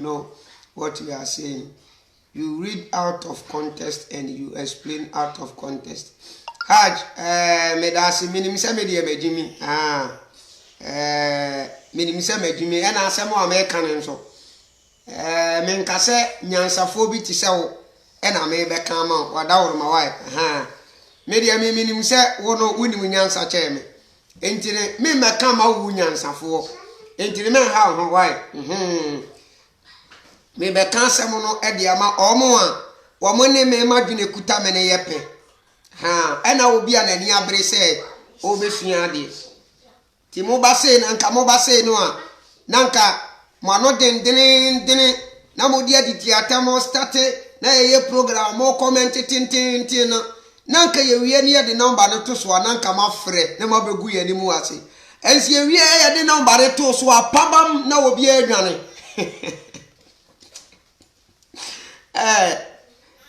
know what you are saying. You read out of context and you explain out of context. Haj, medasi minimisa media bejimi. Minimisa mejimi. Ena asemo American nso. Menkase nyansafo bi tise wo. Ena me be kan ma wada wo ma wai. Media mi minimisa wono wuni nyansa cheme. Entire me meka ma wu nyansafo. Entire me ha ho wai. Me be kan asemo no e de ama omo a wo mo ne me ma dwene kuta me ne yepe. Ena obi anani abre se obesua de ti mo ba se na nka mo ba se no a na nka mo ano den na mo dia di atamo start na ye program mo comment tin na nka ye wie ne ye de number no to so na nka ma frɛ na ma begu ye ni mu ase ensi ye wie ye de number no to so apabam na obi adwane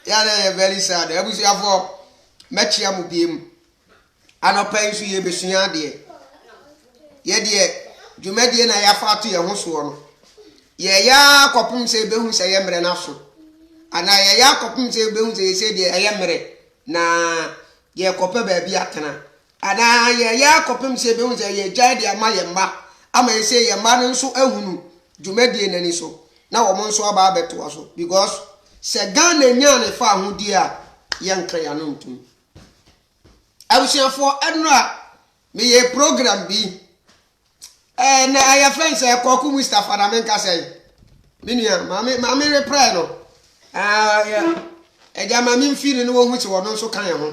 ya very sad ebusuafo mechia mu biem anopa nsu ye besua de ye de dwumade na ya fato ye ho so no ye ya kopum se behu se ye mre na so ana ye ya kopum se behu se ye se de ye mre na ye kope ba bi atena ana ye ya kopum se behu se ye gya de ama ye mma ama ye se ye mma no nso ahunu dwumade na ni so na wo mo nso aba abeto so because se Ghana nya ne fa ho di a ye nkra ya no ntum abusiafo enra me ye program bi na aya friends e Kwaku Mustafa na menka say menua mama reply no ya e jama mi mfiri no wo hu che wono so kan ye ho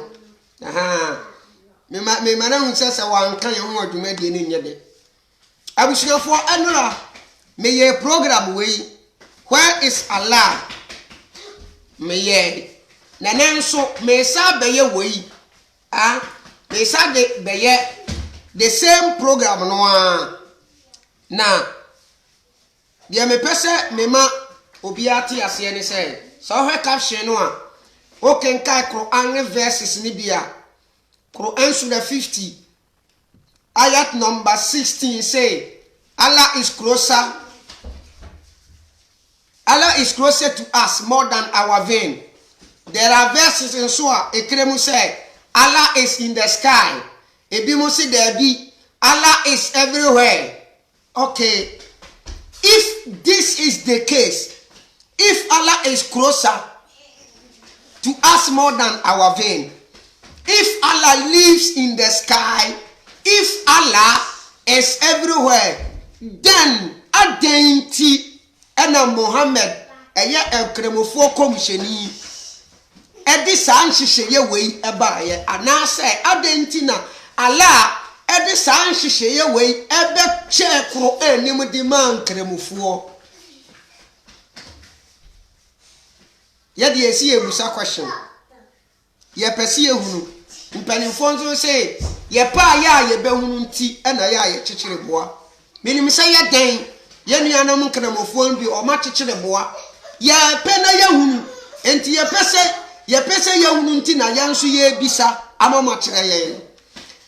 me mana hu se wan kan ye ho adwuma die ne nyede abusiafo enra me ye program we where is Allah me ye na nenso me sa be ye we they said they the same program no na dia me pese me ma obiati ase ne say so he caption no a o ken kai Quran verses ni bia Quran surah 50 ayat number 16 say Allah is closer to us more than our vein. There are verses in surah ekremu say Allah is in the sky. Ebimu si there be. Allah is everywhere. Okay. If this is the case, if Allah is closer to us more than our vein, if Allah lives in the sky, if Allah is everywhere, then Adenti ena Muhammad eye ekremofo komisheni edi san hihye wei eba ye anase adenti na Allah edi san hihye wei ebe che kro anim di man kremufo ye de esi ebusa question ye pese ehunu mpanimfo nso say ye pa ya ye behunu nti ena ya ye chichire boa menim say ye den ye nuanam kremufo bi o ma chichire boa ye pe na ye hunu enti ye pese ye hunu nti na ya nso ye bisa amama kire ye.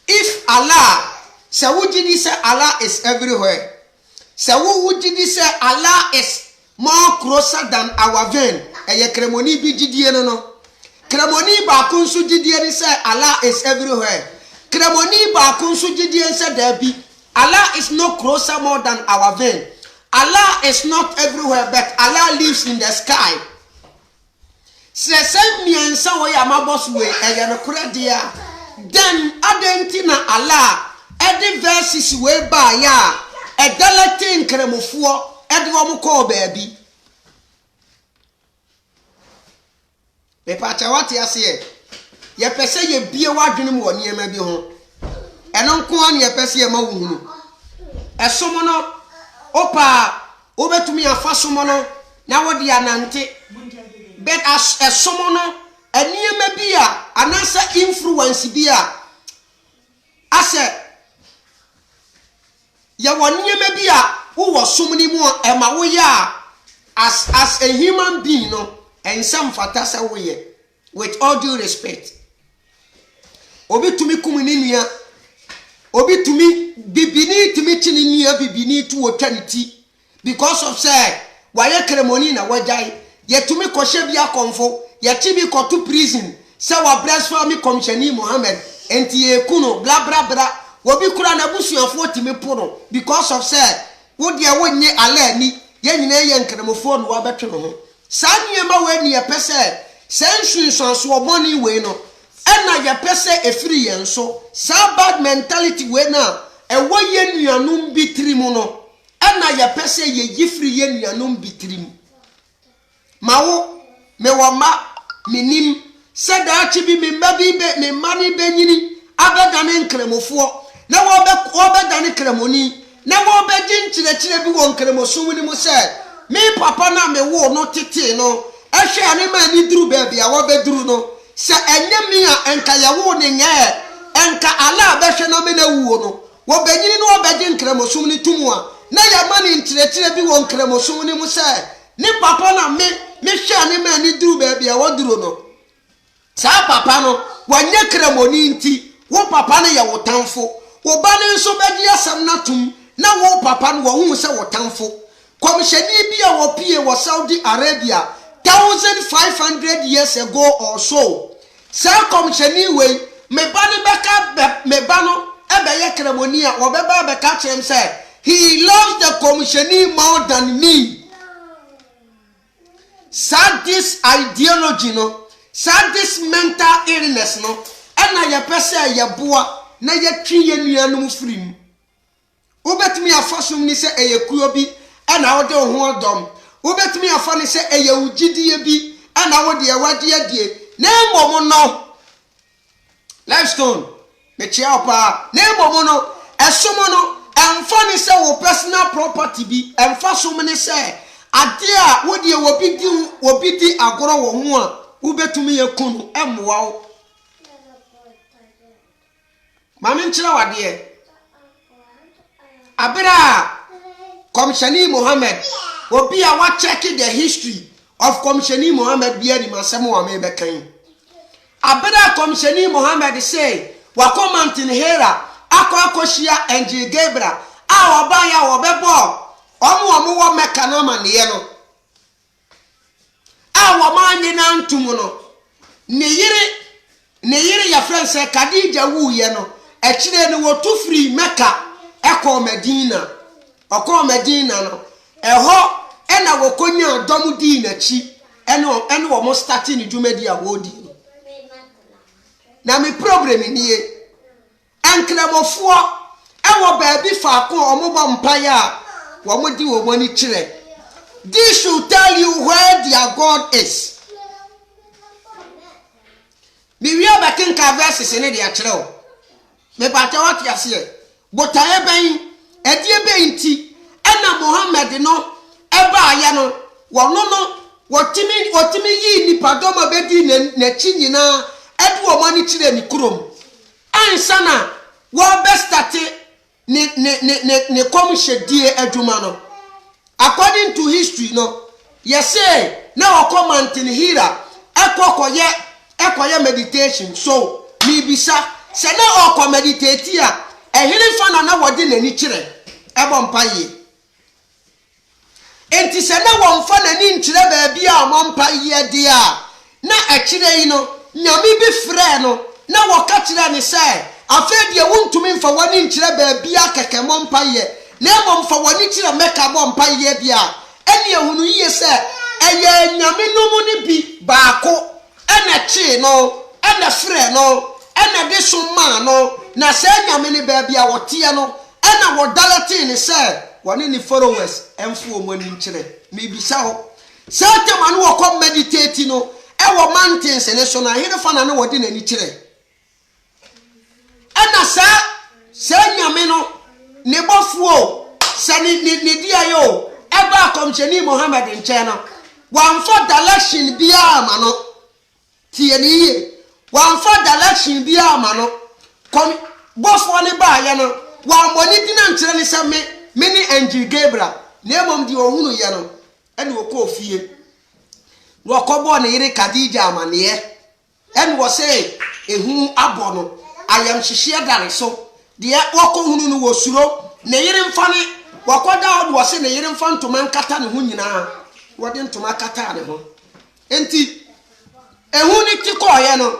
If Allah say wujidi say Allah is everywhere, say wujidi say Allah is more closer than our vein, eye kremoni bi jidie no kremoni ba ko nso jidie ni say Allah is everywhere, kremoni ba ko nso jidie say there be Allah is not closer more than our vein. Allah is not everywhere, but Allah lives in the sky. Send me and so ya my boss way, and dia. Then Adentina Allah, every verses way by ya, a delatin cremofuo, everyone call baby. The patawati as ye, ye pese ye be a wagin one year maybe home. And on Kwan ye pese ye mawunu. A summoner, opa, over to me a fasumono, now what the anante. But as a summoner, a near maybe an answer influence be I said, ya one near maybe who was so many more Emma we are as a human being, no, and some fatasa way, with all due respect. Obi to me kumininia, Obi to me, bibini to me chininia, bibini to eternity, because of say. waye kremoni na wajai yetumi kɔhye bia konfo yɛkyi bi kɔto prison sɛ wa brasfa mi komshani Mohammed enti yekuno bla bla bla obi kura na busuafo timi pono because of say wo de wonye ala ani yenyina ye nkremofo no wabɛtwe no ho saa niema we ne yɛpɛ sɛ nsunsuanso oboni we no ɛna yɛpɛ sɛ efiri yɛn so saa bad mentality we na ɛwɔ yɛ nuanom bitirimu no ɛna yɛpɛ sɛ yɛyi firi yɛ nuanom bitirimu mawo me wama minim sɛ daachi bi me mba bi be me mani benyini abɛdane nkremofo na wɔbɛdane kremoni na wɔbɛgye nkyerɛkyerɛ bi wɔ nkremosom ni mu sɛ me papa na me wo no tete no ɛhwɛ ane ma ni duru baabi a wɔbɛduru no sɛ ɛnyɛ me a enka yɛwo ne nyɛ enka ala bɛhwɛ na me na wuo no wɔbɛnyini no wɔbɛgye nkremosom ni tumu a na yɛma ne nkyerɛkyerɛ bi wɔ nkremosom ni mu sɛ ne papa na me hwɛ ane ma ni duru baabi a wɔduru no saa papa no wɔnyɛ kremoni nti wo papa no yɛ wo tamfo wo ba ne nso bɛgye asɛm na tum na wo papa no wo hu sɛ wo tamfo komhyɛni bi a wɔpie wɔ Saudi Arabia 1500 years ago or so saa komhyɛni wei me ba ne bɛka me ba no ɛbɛyɛ kremoni a wɔbɛba bɛka kyerɛm sɛ he loves the komhyɛni more than me. Sad this ideology no sad this mental illness no ɛna yɛpɛ sɛ yɛboa na yɛtwi yɛ nuanom firim wobɛtumi afa som ni sɛ ɛyɛ kuo bi ɛna wode ho ɔdɔm wobɛtumi afa ni sɛ ɛyɛ ugidie bi ɛna wode ɛwade adie na mmom no Livestone me chia opa na mmom no ɛsom no ɛmfa ni sɛ wo personal property bi ɛmfa som ni sɛ ade a wode wobi di agoro wo ho a wobɛtumi yakunu ɛmmoa wo mame nkyerɛ wade abira komshani Mohammed obi a wa check the history of komshani Mohammed bi ani masɛm wa me bɛkan abira komshani Mohammed say wa mountain Hira akɔhia Angel Gabriel a oba ya obɛbɔ omo wo Mecca na ma ne no a wo ma nyi na ntum no ne yire ya friend say Khadija wu ye no ɛkyerɛ ne wo to free Mecca ɛkɔ Medina ɔkɔ Medina no ɛhɔ ɛna wo konya dɔm di n'akyi ɛne wo mo start ne dwumadi a wo di na me problem nie enkremofo ɛwɔ baabi faako ɔmo bɔ mpae a wo mo di wo mo ni kyerɛ. This should tell you where their God is. Me we are king ka verses in the kyerɛ me pata what ya se botae ben edie ben ti ɛna Mohammed no ɛba aya no wɔno no wɔtimi yi nipadɔm abedi n'akyi nyina ɛdu wɔn ani kyerɛ ni kurom ansa na wɔ bestate ne komhyɛdie adwuma no according to history no yɛsɛ na wɔkɔ mountain Hira ɛkɔyɛ meditation so mibisa sɛ na ɔkɔ meditate a ɛhene fa na wɔde n'ani kyerɛ ɛbɔ mpaye enti sɛ na wɔmfa n'ani nkyerɛ baabi a ɔmmpaye de a na ɛkyerɛ yi no nyame bi frɛ no na wɔka kyerɛ ne sɛ afɛ deɛ wontumi mfa w'ani nkyerɛ baabi a kɛkɛ mpaye na mmomfa w'ani kyerɛ Mecca bɔ mpaye bi a ɛne ehunu yie sɛ ɛyɛ nyame no mu ne bi baako ɛna kye no ɛna frɛ no ɛna de so ma no na sɛ nyame ne baabi a wɔteɛ no ɛna wɔdalete ne sɛ wɔne ne followers ɛmfo wɔn ani nkyerɛ mebisa ho sɛ tema no wɔkɔ meditate no ɛwɔ mountains ne so na hene fa na ne wɔde n'ani kyerɛ ɛna sɛ nyame no ne bɔfuo sɛ ne dia yo ɛba komshani Mohammed nkyɛn no wɔamfa direction biara ma no tie ne yie wɔamfa direction biara ma no bɔfuo ne baayɛ no wɔamɔne dina nkyerɛ ne sɛ me ne Angel Gabriel na mmom de ohunu yɛ no ɛne wɔkɔ fie wɔkɔbɔ ne yere Khadija amaneɛ ɛne wɔ sɛ ehu abɔ no ayam hyehye dare so de wɔkɔ hunu no wɔ suro ne yere mfa ne wɔkɔda wɔ sɛ ne yere mfa ntoma nkata ne ho nyinaa wode ntoma kata ne ho enti ehu ni ti ko ye no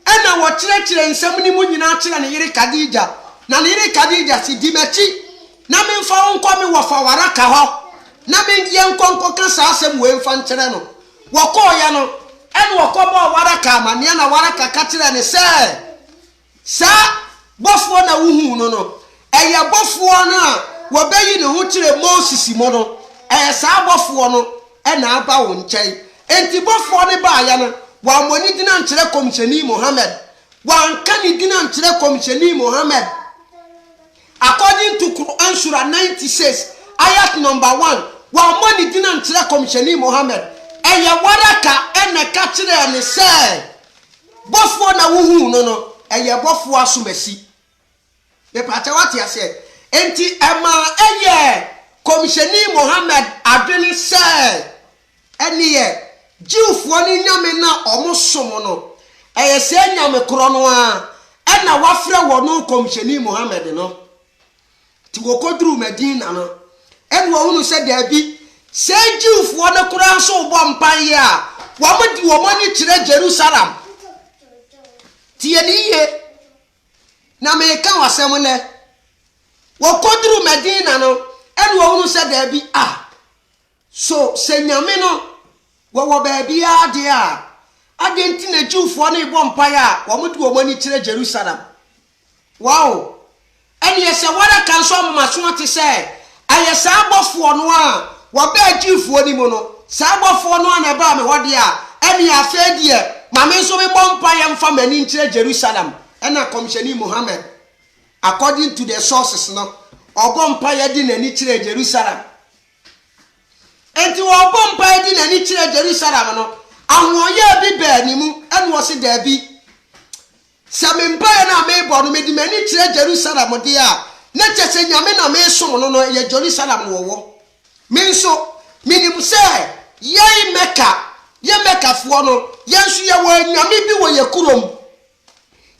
ena wo kire nsam ni mu nyina kire ne yire Kadija na ne yire Kadija si di machi na me mfa wonko me wo fa waraka ho na me ye nkonko ka sa asem we mfa nkire no wo ko ye no ena wo ko bo waraka ma ne na waraka ka kire ne se sa bofo na wuhu no eye bofo na wo bayi ne ho kire Moses mo no sa bofo no ena aba wo nkyai enti bofo ne ba ya no wa moni dina nkire komisheni Muhammad wa nkani dina nkire komisheni Muhammad according to Quran surah 96 ayat number 1 wa moni dina nkire komisheni Muhammad eye waraka ena ka kire ne se bofo na wuhu no eye bofo asomasi be pata what ya say enti ema eye komisheni Muhammad adwene se eniye Jiwfo ni nyame na omosomo no eye se nyame kro no a ena wafre wo no komisheni Muhammad no ti wo kodru Medina no enu wo hunu se da bi se Jiwfo no kro so bo mpan ye a wo modi wo mani kire Jerusalem ti ye ni ye na me ka wasem le wo kodru Medina no enu wo hunu se da bi so se nyame no wo baabi ade a enti na Jiwfo na ibo mpae a wo mudi wo mani kire Jerusalem wow eni yese wara kan so amaso ate se ayesa abofo no a wo ba Jiwfo ni mo no sa abofo no na ba me hode a eni afedie ma me so me bo mpae mfa mani kire Jerusalem ena komisheni Muhammad according to the sources no obo mpae di na ni kire Jerusalem enti wo bompa di na ni kire Jerusalem no ahoye bi ba ni mu ene wo se da bi samempa na me bo no me di mani kire Jerusalem de a na chese nyame na me so no no ye Jerusalem wo minso minim se ye Mecca fo no ye nso ye wo nyame bi wo ye kurom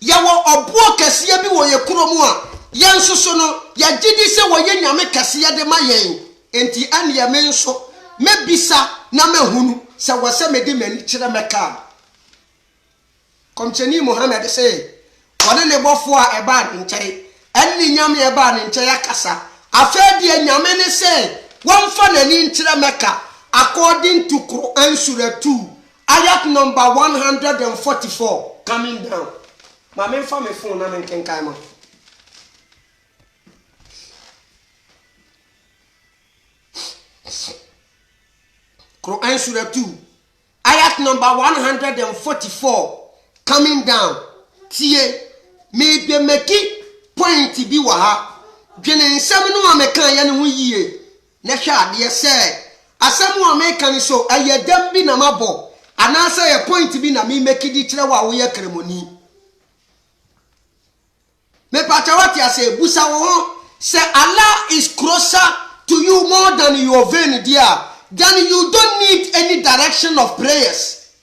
ye wo obo kase bi wo ye kurom a ye nso so no ye gidi se wo ye nyame kase ye de ma yen enti ane ye minso mebisa na mahunu se wase medi mani kire Mecca komcheni Muhammad say wone ne bofo a eba nkyai enni nyame eba ne nkyai akasa afedi nyame ne say wonfa nani nkire Mecca according to Quran surah 2 ayat number 144 coming down ma me fa me phone na me kenkan mo Quran surah 2 ayat number 144 coming down tie me be meki point bi wa ha dwene nsam no amekan ye ne ho yie na hwa de se asam amekan so ayedam bi na mabo anasa ye point bi na me meki di kire wa wo ye kremoni me patawati ase busa wo say Allah is closer to you more than your vein dear. Then you don't need any direction of prayers.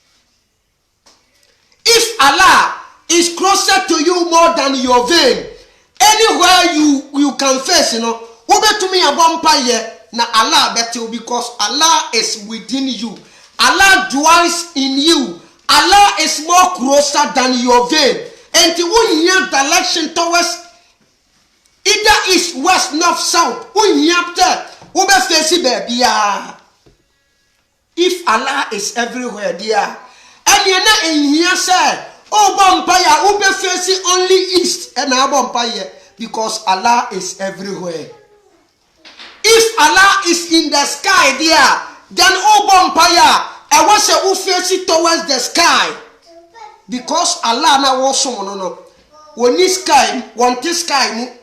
If Allah is closer to you more than your vein, anywhere you can face, you know, over to me a vampire, na Allah better because Allah is within you. Allah dwells in you. Allah is more closer than your vein. And when you have direction towards either east, west, north, south, when you have that, over face baby. If Allah is everywhere, dear, and you're not in here, sir, oh, vampire, ube face only east, and our vampire, because Allah is everywhere. If Allah is in the sky, dear, then oh, vampire, I want to face towards the sky, because Allah na was no. When this sky, want this sky,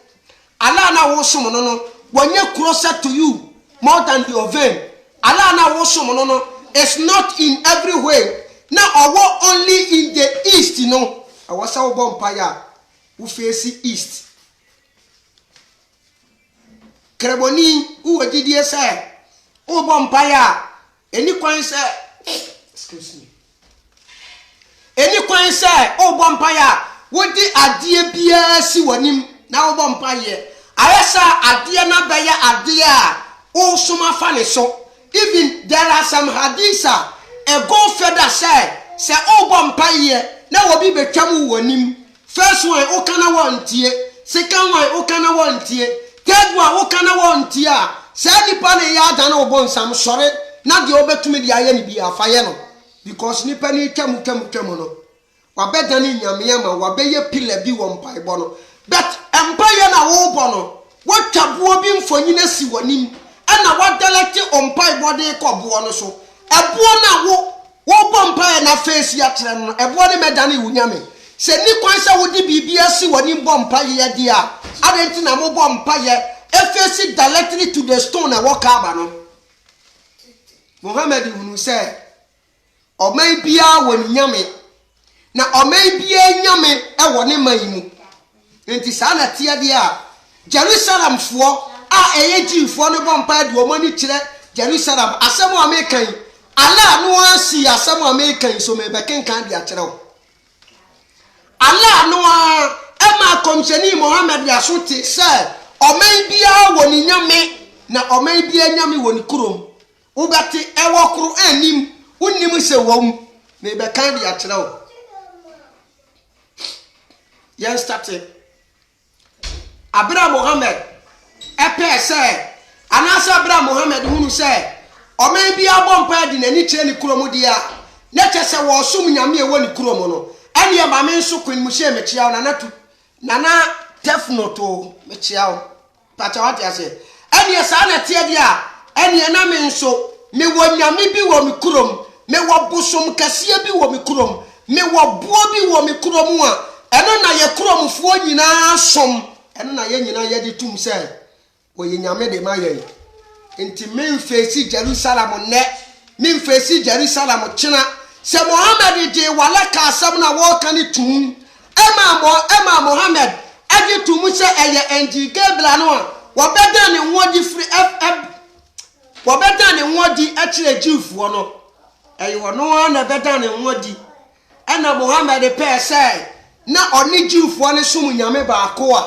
Allah na was no. When you're closer to you, more than your vein. Allah na woso no it's not in every way. Now our only in the east, you know. Our south empire who face east. Kreboni who did you say? Oh empire. Any coin say excuse me. Any coin say oh empire. What the idea be si wanim now empire. Ayesa idea na beya idea. Oh suma fane so. even there are some hadiths a go further say obom paye na wo bi betwam wonim first one o kana wontie second one o kana wontie third one o kana wontie a say nipa ne ya da na obon sam sore na de obetumi de aye ne bi afaye no because nipa ni twam no wabeda ni nyame ma wabeye pillar bi wo mpaebo no but empaye na wo bo no wotwabuo bi mfonyina si wonim ana wadelete mpaebo de kobo no so ebo na wo bompa na face ya kire no ebo ne meda ne wunyame se ni kwan se wodi bibia si wonim bompa ye de a adenti na mo bompa ye face directly to the stone na wo ka aba no Muhammad hunu se oman bia woni nyame na oman bia nyame e woni man mu enti sa na tie de a Jerusalem fo a eye jifo no bompa de o mani kire Jerusalem asemo American Allah no ansi asemo American so me beken kan dia kire o Allah no e ma komsheni Muhammad ya sote se oman bia woni nyame na oman bia nyame woni kurom ubati e wo kuro anim unim se wom me bekan dia kire o yan start Abraham Muhammad epe se anasa Abraham Muhammad hunu se oman bia bompa di nani kire ni kurom dia na chese wo sum nyame e woni kurom no ene e ma me nso kun mu hye mechia na natu nana tefnoto mechia pata wat ya se ene sa na tie dia ene na me nso me wo nyame bi wo mi kurom me wo bosom kase bi wo mi kurom me wo buo bi wo mi kurom a eno na ye kuromfo nyina som eno na ye nyina ye de tum se wo ye nyame de ma ye enti men fesi Jerusalem ne men fesi Jerusalem china se Muhammad je wala ka asam na wo kan tum ema Muhammad agi tum se eye enji Gabriel no wo beda ne nwodi free wo beda ne nwodi akire Jewfo no eye wono na beda ne nwodi ena Muhammad pe se na oni Jewfo ne sum nyame ba ko a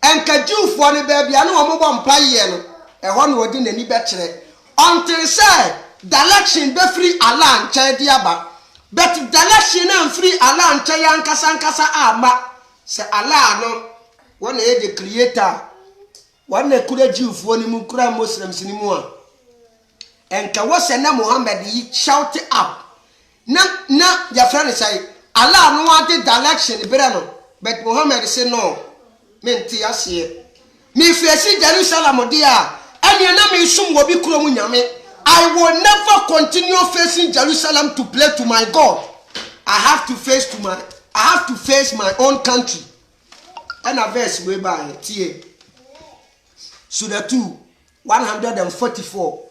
enka Jewfo ne ba bia na wo mo mpaye no e ho na odi nani bekire until say direction be free Allah nche dia ba but direction na free Allah nche ya nkasa ama se Allah no wona e the creator wona kura Jewfo ni mu kura Muslims ni mu a enka wo se na Muhammad yi shout up na ya friend say Allah no want the direction bere no but Muhammad say no menti ase mi fesi Jerusalem dia ene na me sum wo bi kurom nyame I will never continue facing Jerusalem to play to my God. I have to face my own country. And a verse way by tie Surah 2 144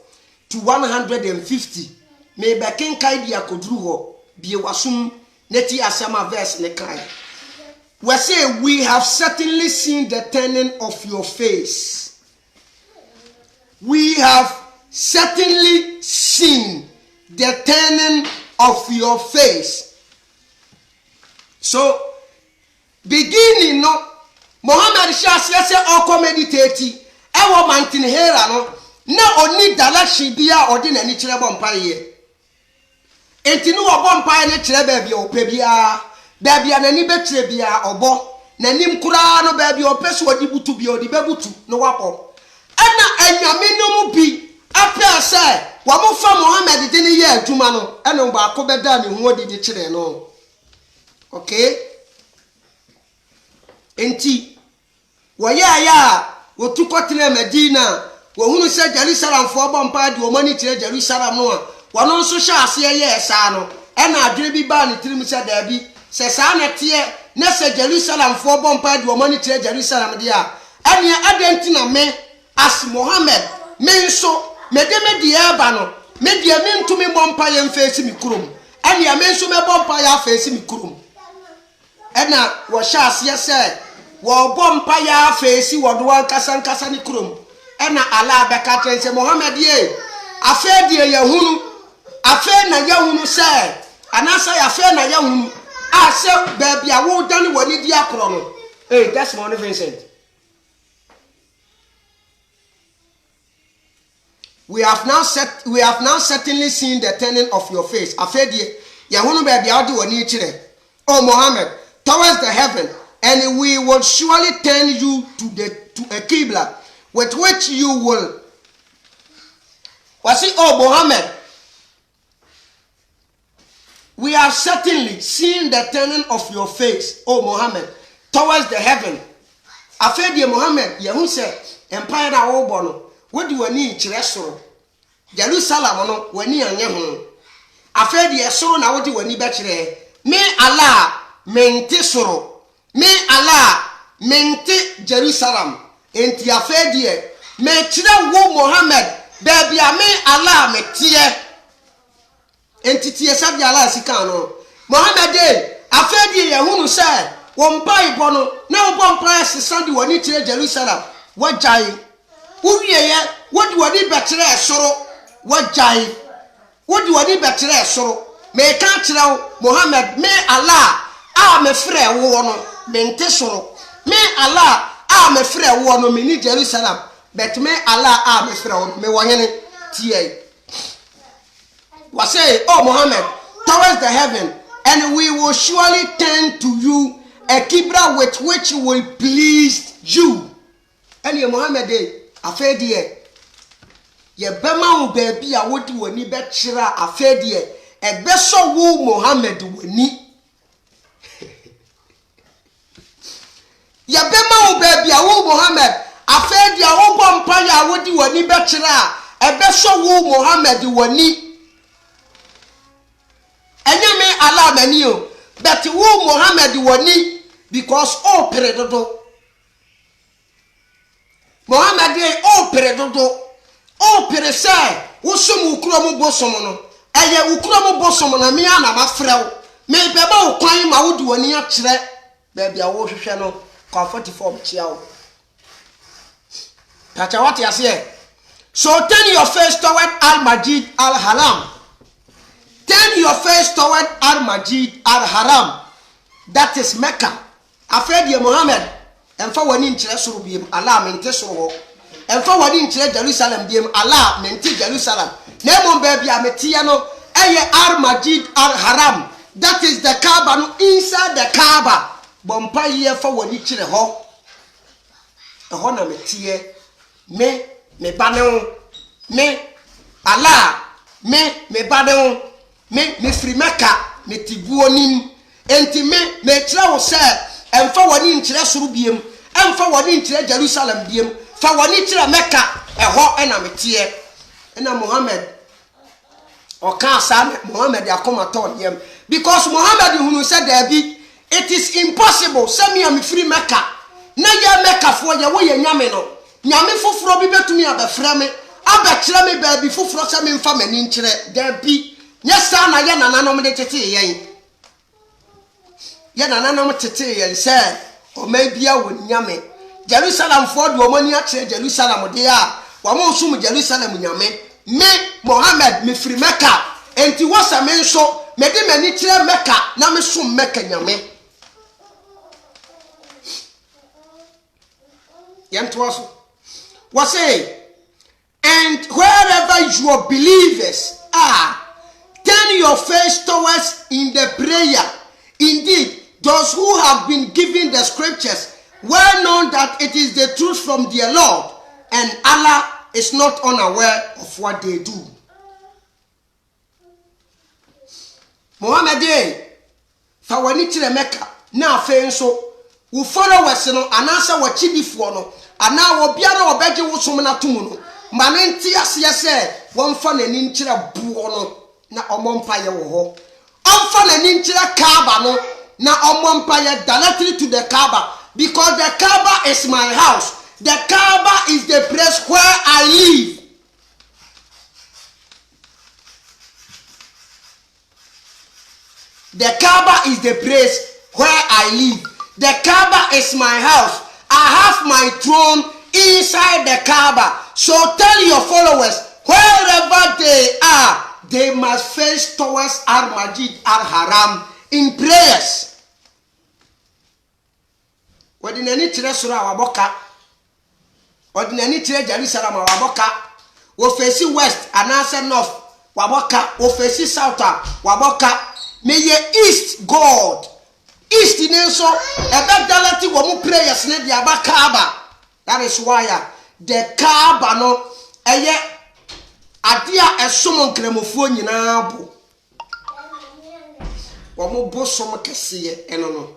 to 150 me be ken kai dia kodru ho bie wasum neti asama verse ne kai we say we have certainly seen the turning of your face. We have certainly seen the turning of your face. So beginning no Muhammad Shas say oko meditate e wo mountain hera no na oni direction bia odi na ni kire bompaye enti no wo bompaye ne kire ba bia opa bia na ni betire bia obo na nim kura no ba bia opeso odi butu bia odi bebutu no wapo ana anyame no mu bi apia say wa mo fa Muhammad de ni ye aduma no ene ba ko beda ni hu odi di kire no okay enti wo ya wo tukotire Medina wo hunu se Jerusalem fo bompa de wo mani tire Jerusalem no a wono nso hya ase ye sa no ena adwene bi ba ni tirim se da bi se sa na tie na se Jerusalem fo bompa de wo mani tire Jerusalem de a ene adenti na me as Muhammad me nso me de me de eba no me de me ntumi bompa ye mfesi mi kurom ene me nso me bompa ya fesi mi kurom ena wo hya ase se wo bompa ya fesi wo do ankasa ni kurom ena ala beka tense Muhammad ye afa die yahunu afa na yahunu se anasa ya afa na yahunu a se ba bia wo dan woni di akoro no that's Mount Vincent we have now certainly seen the turning of your face. Afedie, Yahunu baby out do any chile. O Muhammad, towards the heaven, and we will surely turn you to a Qibla with which you will. Was it, oh Muhammad? We have certainly seen the turning of your face, O Muhammad, towards the heaven. Afedie Muhammad, Yahun said, Empire na Obono, what do you need Chiresoro? Jerusalem no, when you are young. Afedie so now what do you need better? Me Allah, mente soro. Me Allah, mente Jerusalem. Enti afedie, me chira wo Muhammad, baby me Allah me tie. Entity sabi ala sika no Muhammad dey afedi yehunu say won pai bono na wo bompa sesande woni kire Jerusalem wajai uwieye wodi woni betere esoro wajai wodi woni betere esoro me ka kire wo Muhammad me Allah a me frɛ wo no me nte soro me Allah a me frɛ wo no me ni Jerusalem bet me Allah a me frɛ wo me wonyene tie. Was say, oh Muhammad, towards the heaven, and we will surely turn to you a Qibla with which will please you. And you Muhammad, afedie, ye bema u baby a wodi woni be chira afedie, e beso wu Muhammad woni. Ye bema u baby a wu Muhammad, afedie wo bompa ya wodi woni be chira, e beso wu Muhammad woni. Enyame Allah mani o, but wo Muhammad woni because o peredodo. Muhammad dey o peredodo. O pere say wo som ukuro mu bosom no. Eye ukuro mu bosom na me ana mafrew. Me beba wo kwan ma wo di woni a kire. Ba bia wo hwehwe no comfort form chia wo. Tacha what you say? So turn your face toward Al-Majid Al-Haram. Turn your face toward Al-Majid Al-Haram. That is Mecca. Afedie Muhammad. Emfa wani nkyere soro biem Allah mente soro. Emfa wani nkyere Jerusalem biem Allah mente Jerusalem. Na emom ba bia metie no eye Al-Majid Al-Haram. That is the Kaaba no inside the Kaaba. Bompa ye fa wani kyere ho. Eho na metie me banewo me Allah me banewo me free Mecca me tibuonim enti me kyerɛ wo sɛ emfa wani nkyerɛ soro biem emfa wani nkyerɛ Jerusalem biem fa wani kyerɛ Mecca ɛhɔ ɛna metie ɛna Muhammad ɔka sa Muhammad akoma ton yam because Muhammad hunu sɛ dabi it is impossible sɛ me am free Mecca na ya Mecca fo ya wo ya nyame no nyame foforo bi betumi abɛfrɛ me abɛkyerɛ me baabi foforo sɛ me mfa mani nkyerɛ dabi. Yes, sir, na ye nananom de tete yen. Ye nananom tete yen say o mabia wo nyame. Jerusalem for do omani a kire Jerusalem de a wa mo sum Jerusalem nyame. Me Muhammad me free Mecca. Enti wasa me nso me de mani kire Mecca na me sum Mecca nyame. Yentwaso. Was say and wherever your believers are, turn your face towards in the prayer. Indeed, those who have been given the scriptures well known that it is the truth from their Lord, and Allah is not unaware of what they do. Muhammad fa wani kire Mecca na afen so wo followers no anasa wa chidifo no ana wo bia na obeje wo som na tum no ma ne nti ase se won fa nani nkire buo no na omompa ye wo ho omfa nani nkire Kaaba no na omompa ye directly to the Kaaba because the Kaaba is my house. The Kaaba is the place where I live. The Kaaba is the place where I live. The Kaaba is my house. I have my throne inside the Kaaba. So tell your followers, wherever they are, they must face towards Al-Majid Al-Haram in prayers. Ordinary tire sura waboka. Ordinary tire Jerusalem waboka. wo face west anase north waboka wo face south waboka may ye east god east ni so ebe dalati wo mu prayers ne dia ba Kaaba. That is why the Kaaba no eye adia esom nkremofuo nyina bo wo mu bosom kese eno no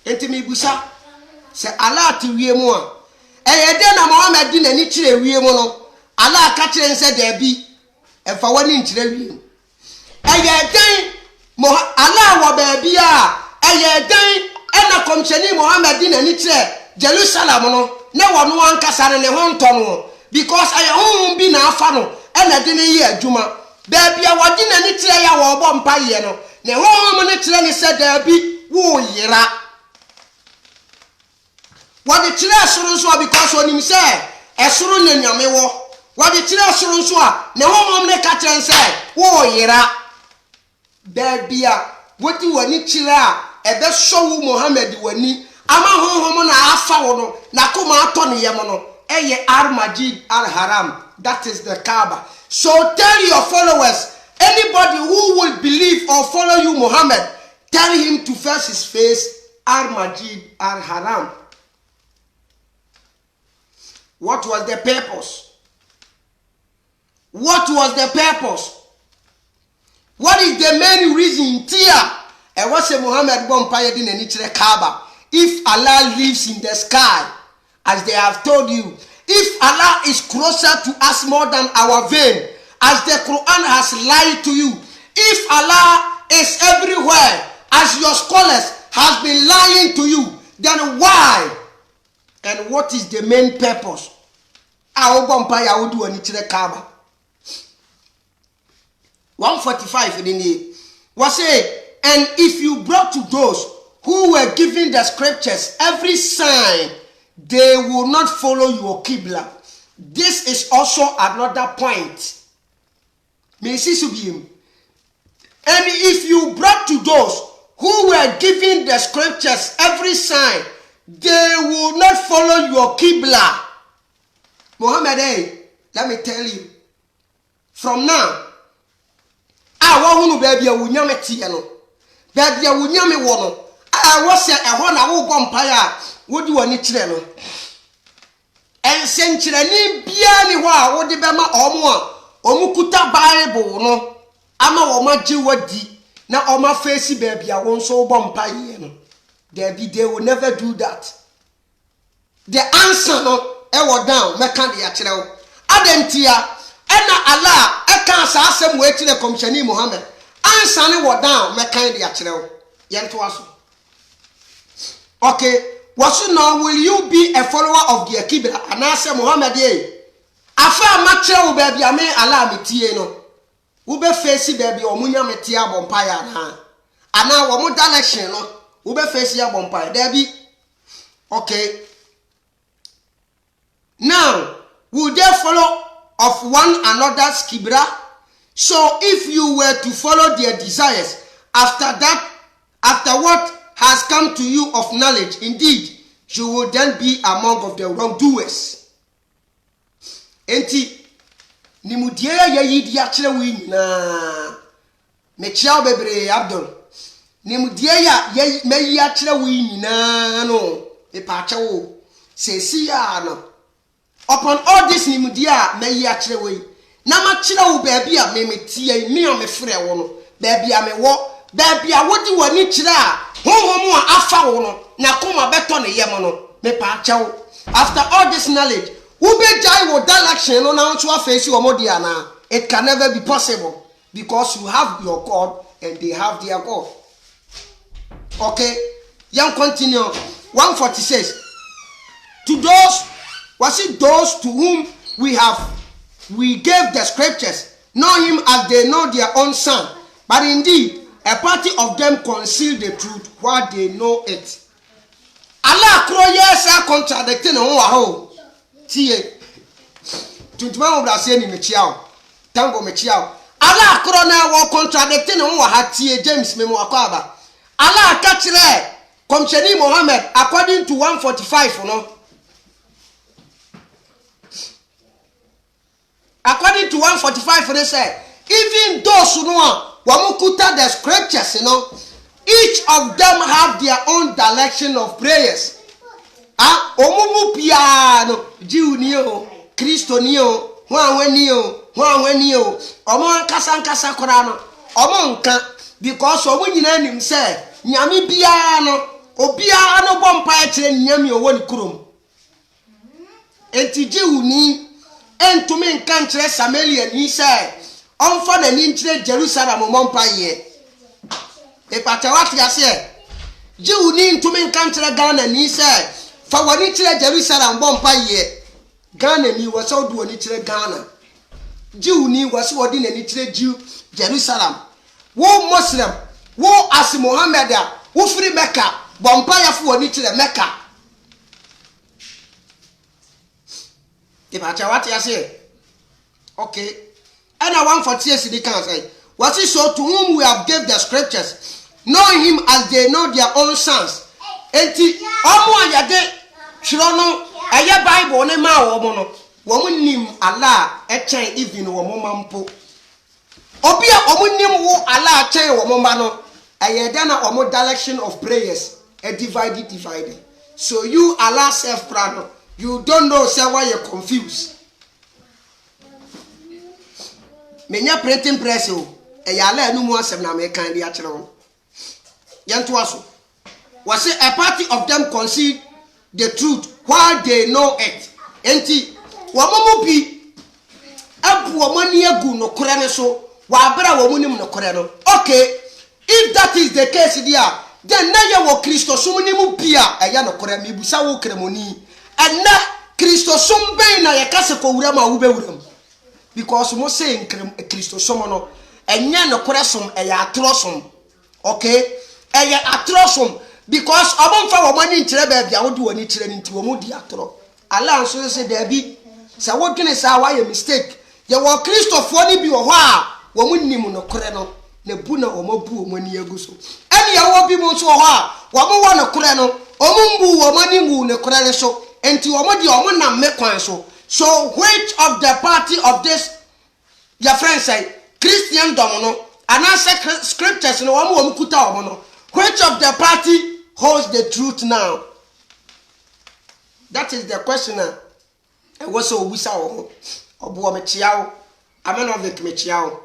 enti mi busa se Allah ti wie mu a eye de na Muhammad di nani kire wie mu no Allah ka kire nse da bi emfa wani nkire wie eye den Allah wo ba bia eye den ena komcheni Muhammad di nani kire Jerusalem no na wono ankasa ne ho ntono because eye honhom bi na afa no ena de ne yi adwuma ba bia wodi nani kire ya wo bo mpa ye no ne honhom ne kire ne se da bi wo yira what the chile asuru because when him say esuru ne nyame wo what the chile asuru so a ne honhom ne ka kire say wo yira da bia wodi wani chile a ebe showu Muhammad wani ama honhom na afa wo no na kuma ato ne yem no eye Al-Masjid Al-Haram, that is the Kaaba. So tell your followers, anybody who will believe or follow you Muhammad, tell him to face his face Al-Masjid Al-Haram. What was the purpose? What was the purpose? What is the main reason here? And what's a Muhammad Bompire din and Kaaba? If Allah lives in the sky, as they have told you, if Allah is closer to us more than our vein, as the Quran has lied to you, if Allah is everywhere, as your scholars has been lying to you, then why? And what is the main purpose? Our Bompire would do an Kaaba. 145 in the was it? And if you brought to those who were given the scriptures every sign, they will not follow your Qibla. This is also another point. And if you brought to those who were given the scriptures every sign, they will not follow your Qibla. Muhammad, let me tell you, from now, I want baby a wunyame tiano. Baby a wunyame wono. I was a hona wo bompire would do any channel. And century ni biani wa wo de bema omukuta Bible no. Ama oma jiwadi na oma face baby a won so bompire no. They will never do that. The answer no ewo down meka de akyerɛw. Adentia ena Allah eka sa asem we ti le komshani Muhammad answer ne wo down meka de akyerɛw. Yento aso. Okay, wasu now will you be a follower of the Qibla? And I say Muhammad ye. Afa makyerɛ wo baby ame Allah metie no. Wo be face baby omunya metie abompaya na. Ana wo mo direction no. Wo be face ya abompaya. There be. Okay. Now, will they follow of one another's Qibla? So if you were to follow their desires, after what has come to you of knowledge, indeed, you will then be among of the wrongdoers. Enti, nimudia ya yidi achire wi na mechiao bebre Abdul. Nimudia ya meyi achire wi na no e pa achewo. Sesi ya no. Upon all this nimudia meyi achire wi. Na ma chire wo baby a me metie me o me frɛ wo no. Baby a me wo, baby a wodi wani chire a honhom a afa wo no na koma beto ne yem no me pa achewo. After all this knowledge, who be jai wo direction no na nso afesi wo mo dia na. It can never be possible because you have your God and they have their God. Okay, young continue. 146. To those, was it those to whom we gave the scriptures, know him as they know their own son, but indeed a party of them conceal the truth while they know it. Allah croyes contradicting on waho. Tie. Tuntuma obrase ni mechiao. Tango mechiao. Allah crona wa contradicting on waha tie James memo akwaba. Allah kachire komcheni Muhammad according to 145 no. According to 145, they say, even those who know Wamukuta the scriptures, each of them have their own direction of prayers. Omumu piano, Jew neo, Christo neo, Juanwenio, Omon Kasankasa Korano, Omonka, because Omunin him say, Nyami piano, Obiano Bompire, Nyami or one kurum. Enti Jew ni, and to me country Samaria, he said, on for an inch Jerusalem Mompaye. A patawati say, Jew ni to me country Ghana, and he said, for one inch Jerusalem Bompaye. Ghana ni was out do an inch Ghana. Jew ni was what in an inch Jew Jerusalem. Wo Muslim, wo as Mohammed, wo free Mecca, Bompire for an inch Mecca. What I say? Okay. And I want for tears in the council. What is so to whom we have gave the scriptures, knowing him as they know their own sons. Enti omo ayade chirono aya Bible ne ma wo no. Wo nim Allah echen even wo mampo. Obi a omo nim wo Allah echen wo mama no. Ayede na omo direction of prayers. A divided. So you Allah self prano. You don't know, say why you're confused. Menya printing press o. E ya la anu mu asem na me kan dia kire won. Yanto aso. Was a party of them concede the truth while they know it. Enti wo momo bi abu wo mani agu no kore ne so wa bra wo munim no kore no. Okay, if that is the case there, then na ye wo Kristo so munim bia e ya no kore me busa wo kremoni. And na Kristo som ben na yakase ko wura ma wo be wuram. Because mo say Kristo som no enya no kore som e ya atrosom. Okay? E ya atrosom because obonfa wo mani nkire ba bia wo de woni kire nti wo mo di atro. Allah so say there be say wo dwene say why a mistake. Ye wo Kristofo ni bi wo ho a wo mo nim no kore no na bu na wo mabu wo mani aguso. Ene ye wo bi mo so ho a wo mo wo no kore no o mo mbu wo mani ngu ne kore ne so. Enti omodi omo na mekwan so. So which of the party of this your friends say Christian domono and answer scriptures no omo kuta omo no. Which of the party holds the truth now? That is the question. E was obusa wo obo me chiao amenovik me chiao.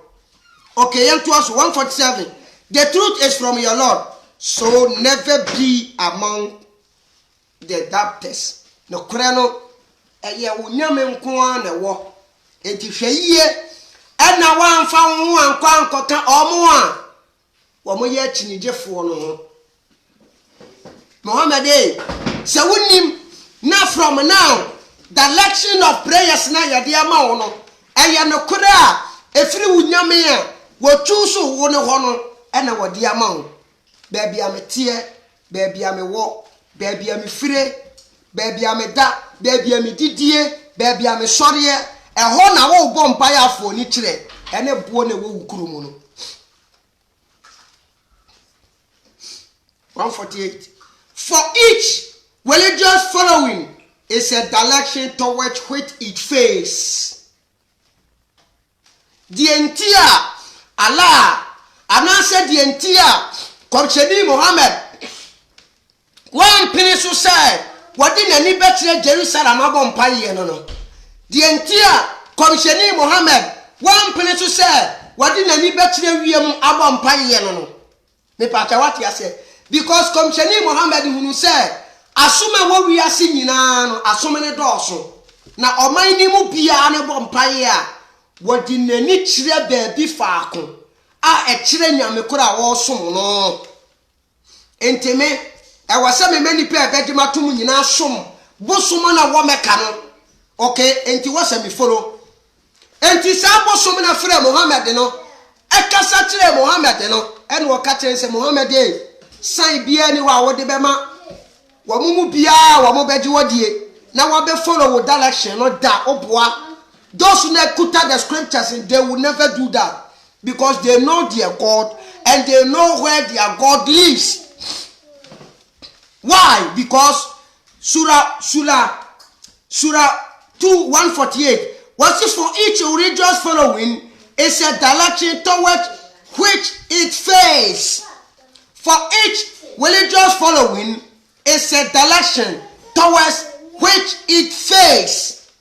Okay, yan to us 147. The truth is from your Lord. So never be among the doubters. No kreno eye wonyame nko an na wo enti hweyie ana wanfa ho anko ankota omo a wo mo ye chinigefo no ho Muhammad se wonim na from now the election of prayers na yade ama wo no eye no kura a efiri wonyame a wo choose wo ne ho no ana wode ama wo ba bia metie ba bia me wo ba bia me fire baby ameda baby amididie baby amesore e ho na wo bo mpa ya afo ni kire ene buo na wo wukuru mu no 148 for each religious following is a direction towards which it face the entire Allah anase the entire Komsheni Muhammad one pinisu said what in any better Jerusalem abompaye no. The entire Komsheni Muhammad one penisu say what in any better wiem abompaye no. Me pata what ya say because Komsheni Muhammad hunu say asuma wo wi ase nyina no asoma ne dooso na oman ni mu bia ne bompaye a what in any chire baabi faako a e chire nyame kora wo som no enteme e wase me mani pe bedima tum nyina som bosom na wo meka no okay enti wase me follow enti sa bosom na frɛ Muhammad no e kasa kire Muhammad no ene wo ka kire se Muhammad san bia ni wa wo de bema wo mumu bia wo mo beji wodie na wo be follow wo direction no da oboa those who kuta the scriptures and they will never do that because they know their God and they know where their God lives. Why? Because Surah 2:148 was it for each just following is a direction towards which it faces. For each religious following is a direction towards which it faces.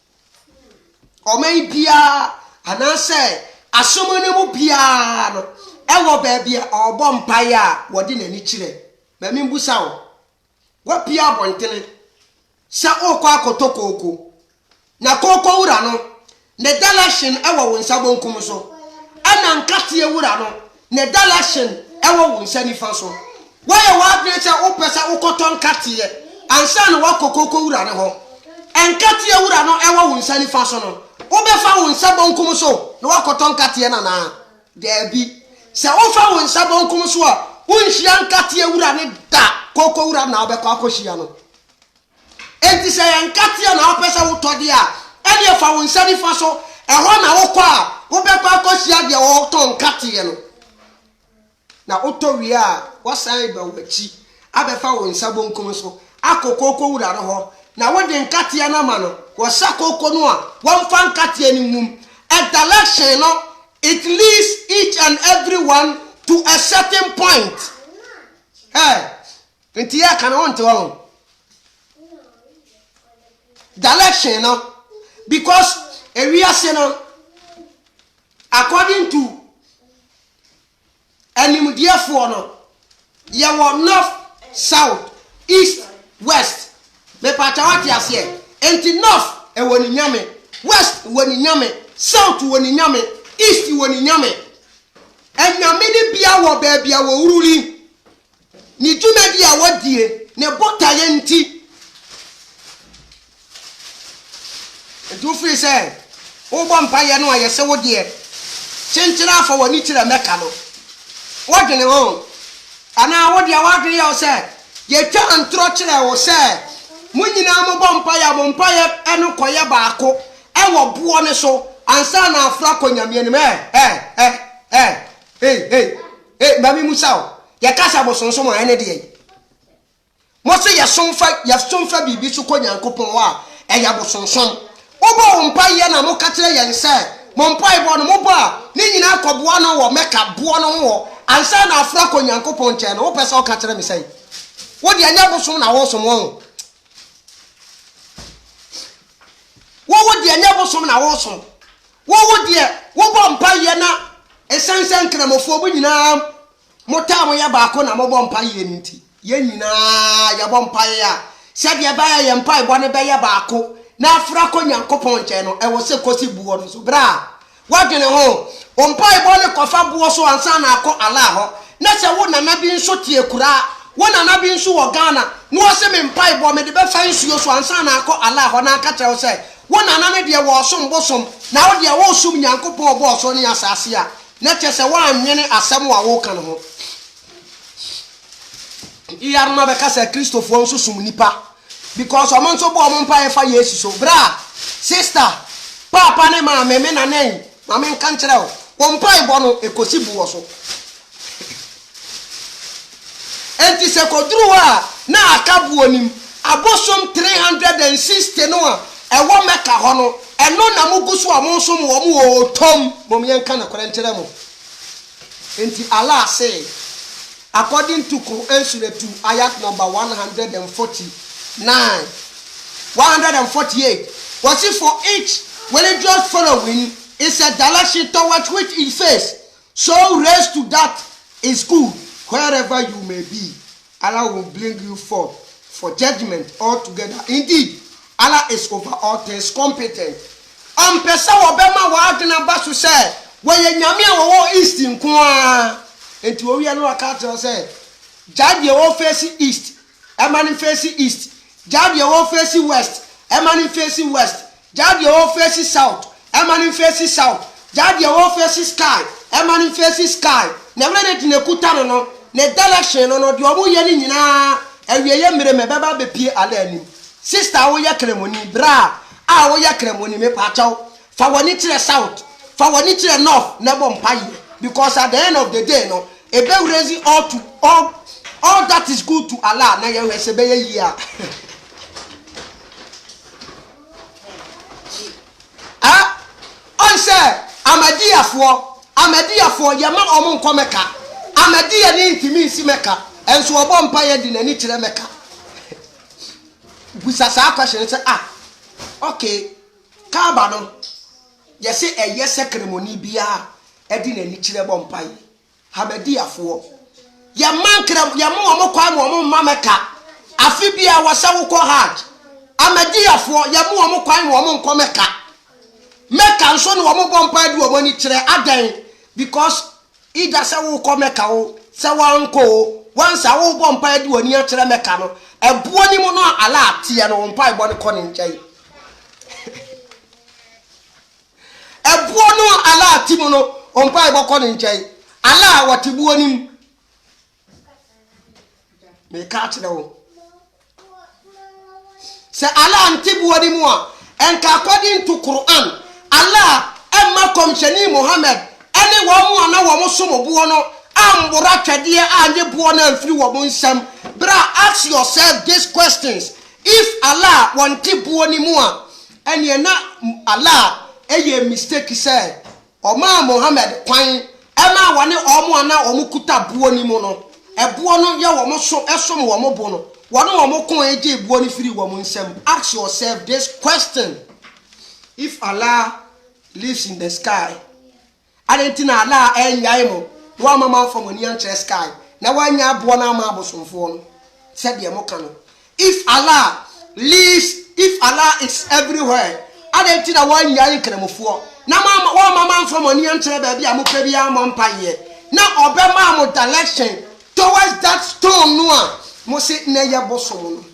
Or maybe and I say, Asumanimu piano, Ewo baby or bompire, what in any chile. Mamimbu sao. What pia bontene? Sa okwa kotoko. Na koko urano, ne direction ewo winsabon kumuso. Anankati urano, ne direction ewo winsani faso. Why wa greater opesa ukoton katie, and san wa koko urano ho. And katie urano ewo winsani faso no. Obefa winsabon kumuso, no wakoton katie na there be. Se ofa winsabon kumuso a, unshian katie urane da, koko urano na obeko akoshia no. Enti se yankatia na opesa wutodi a ene fa wonsani fa so ehọ na wokọ a wobekọ akosia de wo ton katie no na otowi a wasan ba wachi abefa wonsa bonkum so akokoko wura no ho na wode nkatie na ma no wosakoko no a wonfa nkatie ni mum a direction no it leads each and everyone to a certain point. Enti ya kana wonte wo direction no because area say no according to animdiafo no ye were north south east west me patawati ase enti north e woni nyame west woni nyame south woni nyame east woni nyame enyame ni bia wo ba bia wo ururi ni dwumadi a wodie ne botaye nti do free say wo mpaye no aye se wo de chenchira fa woni tire meka no wo dwene ho ana wo de wa dwene ya say ye twa antro kire wo say munyina mo mpaye eno koye baako e wo buo ne so ansa na afra konyame ni mami musa ye kasa bosonso mo ene de mo se ye somfa bibi so konyankopon wa e ya bosonso obo mpaye na mo katere yen se mo mpaye bo no mo ba ni nyina akoboa no wo meka bo no wo ansa na afra konyankopon che no wo pese o katere me sei wo de anya bosom na wo som wo de anya bosom na wo som wo de wo bo mpaye na esansan kramofo bo nyina mo ta mo ya ba ko na mo bo mpaye nti ye nyina ya bo mpaye a se de ba ya ye mpaye bo ne be ya ba ko na afra ko nyankopon che no e wo se kosi buo no so bra wadene ho ompai bo ne kofa buo so ansa na akọ ala ho na se wo na na bi nso tie kura wo na na bi nso wo Ghana no wo se me mpai bo me de be fa nsuo so ansa na akọ ala ho na aka che wo se wo na na ne de wo som bosom na wo de wo sum nyankopon bo so ne asase a na che se wa anwene asem wa wo kan ho iyarma be ka se Christopher nso sum nipa because oman so bo omon pa fa yesu so bra sister papa ne ma me na nen ma me kan kire o ompa ibo no ekosi buo so enti se kodru a na akabuo nim abosom 360 no a ewo meka ho no eno na mugusu amonsom wo mu otom mom yen kan na kwere nkire mo enti Allah say according to Quran surah 2 ayat number 148 was it for each religious following is a direction towards which it faces, so raise to that is good wherever you may be. Allah will bring you forth for judgment altogether. Indeed, Allah is over all things competent. Pesa obema wa adina basu say when nyame wo east nko enti wo wi no aka tell say jade wo face east e man face east jade wo face west e man face west jade wo face south e man face south jade wo face sky e man face sky na wele ne tinekuta no ne direction no de omo ye ni nyina awieye mere me beba be pie ala anim sister wo ye kremoni bra a wo ye kremoni me pa chaw fa woni tire south fa woni tire north na bom paye because at the end of the day no e be raise all that is good to Allah na ye we se be ye ya on say amadiafo yema omo nko meka amadia ni ntimi nsi meka enso obo mpa ye di nani kire meka busa sa question say okay Kaaba no yesi eye ceremony bia edi nani kire bo mpa ye amadiafo yema nkra yema omo kwa omo mma meka afi bia wasa wo ko hard amadiafo yema omo kwa omo nko meka nso no omo bo mpa di omo ni kire adan because ida se wo ko meka wo se wanko once awo bo mpa di woni akire meka no ebuo ni mu no ala atie no mpa ibo ne ko ne nkyai ebuo no ala ati mu no mpa ibo ko ne nkyai ala watibuo ni me ka kire wo se ala antibuo ni mu a enka according to Quran Allah emma komshani Muhammad ene wo mu ana wo mo somo buo no ambura twede anye buo na afiri wo mo nsam bra ask yourself these questions. If Allah want buo ni mu a ene na Allah eye mistake say Oma Muhammad kwan ema wane omo ana omo kuta buo ni mu no ebuo no ye wo mo so esom wo mo bu no wono wo mo kon eje buo ni firi wo mo nsam. Ask yourself this question. If Allah lives in the sky, adentina Allah enyai mo wa mama from oni anche sky na wanya abo na ma abosomfo no said ye mo kanu. If Allah is everywhere, adentina wanya nkremofo na wa mama from oni anche ba bia mo pa bia mo mpaye na obema mo direction towards that stone no a mo se na ye bosom no.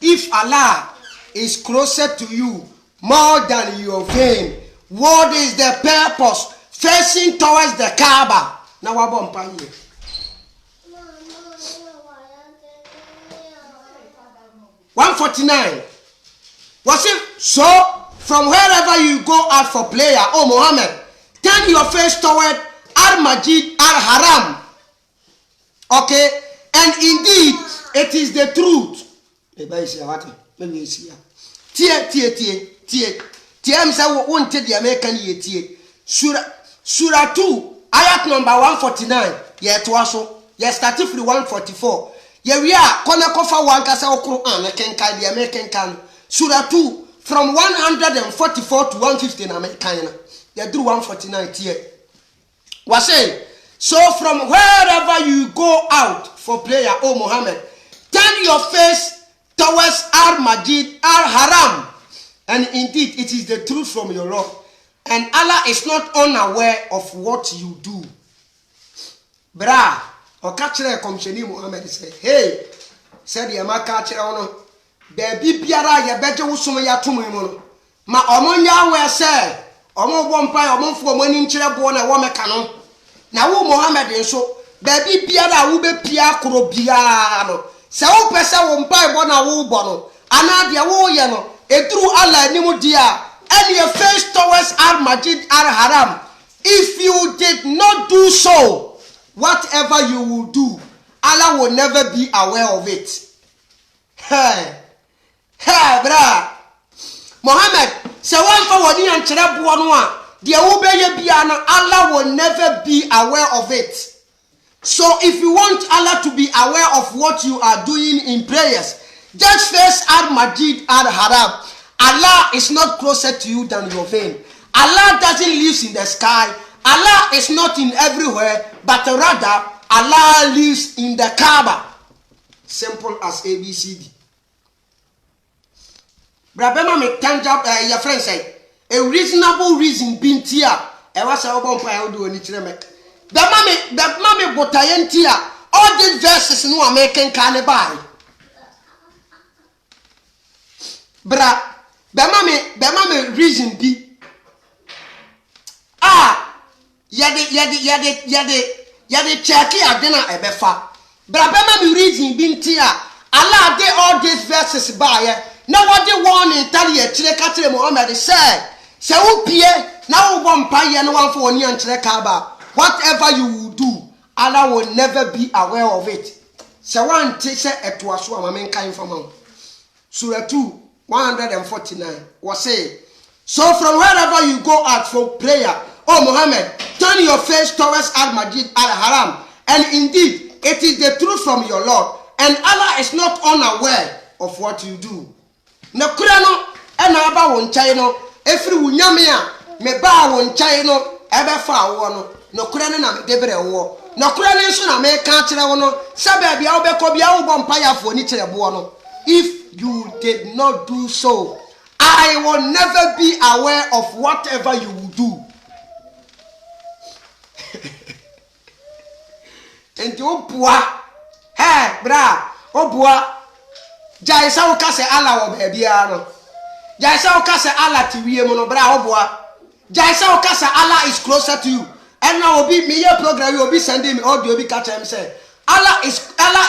If Allah is closer to you more than your vein, what is the purpose facing towards the Kaaba? Now what bomb here? 149. Was it so? From wherever you go out for prayer, oh Muhammad, turn your face toward Al-Masjid Al-Haram. Okay, and indeed it is the truth. Maybe see tie am say won te dia American ye tie Surah 2 ayat number 149 ye to aso ye start from 144 ye we are kona kofa wan kasa Quran na kenkan dia American kan Surah 2 from 144 to 150 na American na ye do 149 tie was say so from wherever you go out for prayer, oh Muhammad, turn your face towards Al-Masjid Al-Haram, and indeed it is the truth from your Lord, and Allah is not unaware of what you do. Bra, o kachire komsheni Muhammad say, hey, said ye ma kachire ono, baby biara ye beje wusumo ya tumu no, ma omonya we say, omo bo mpa omo fu omo ni nchire bo na wo meka no, na wo Muhammad nso, baby biara wo be pia koro biara no. Se wo pese wo mpa bo na wo bo no ana de wo ye no eduru Allah ni mu dia and your face towards Al-Masjid Al-Haram. If you did not do so, whatever you will do, Allah will never be aware of it. Hey bra Muhammad se wan fa woni ankyere bo no a de wo be ye bia no Allah will never be aware of it. So if you want Allah to be aware of what you are doing in prayers, just face Al-Masjid Al-Haram. Allah is not closer to you than your vein. Allah doesn't live in the sky. Allah is not in everywhere, but rather Allah lives in the Kaaba. Simple as ABCD. Brabema me tanja your friend say a reasonable reason being here. E was a bomb I do any tremek. The mommy botayentia all these verses no American can buy. Bra the mommy reason be yade cheki adena ebefa. Bra be mommy reason be tia Allah dey all these verses buy. Now what they want in Italy chile katre Muhammad said se wo pie na wo bom pa ye no wan for oni anchire Kaaba. Whatever you will do, Allah will never be aware of it. So one takes a to us, Surah 2, 149 was say, So from wherever you go out for prayer, oh Muhammad, turn your face towards Al-Masjid Al-Haram. And indeed, it is the truth from your Lord. And Allah is not unaware of what you do. Na kurano ena aba won chai no efiri wunyame a me ba won chai no ebe fa wo no no kurane na me debere wo no kurane nso na me ka kire wo no sabe bia wo be ko bia wo bom payafo ni kire bo no. If you did not do so, I will never be aware of whatever you will do. Enti obua he bra obua jai sa wo ka se Allah wo ba bia no jai sa wo ka se Allah ti wie mu no bra obua jai sa wo ka se Allah is closer to you. And now obi me your program you obi sending me audio obi catch him say Allah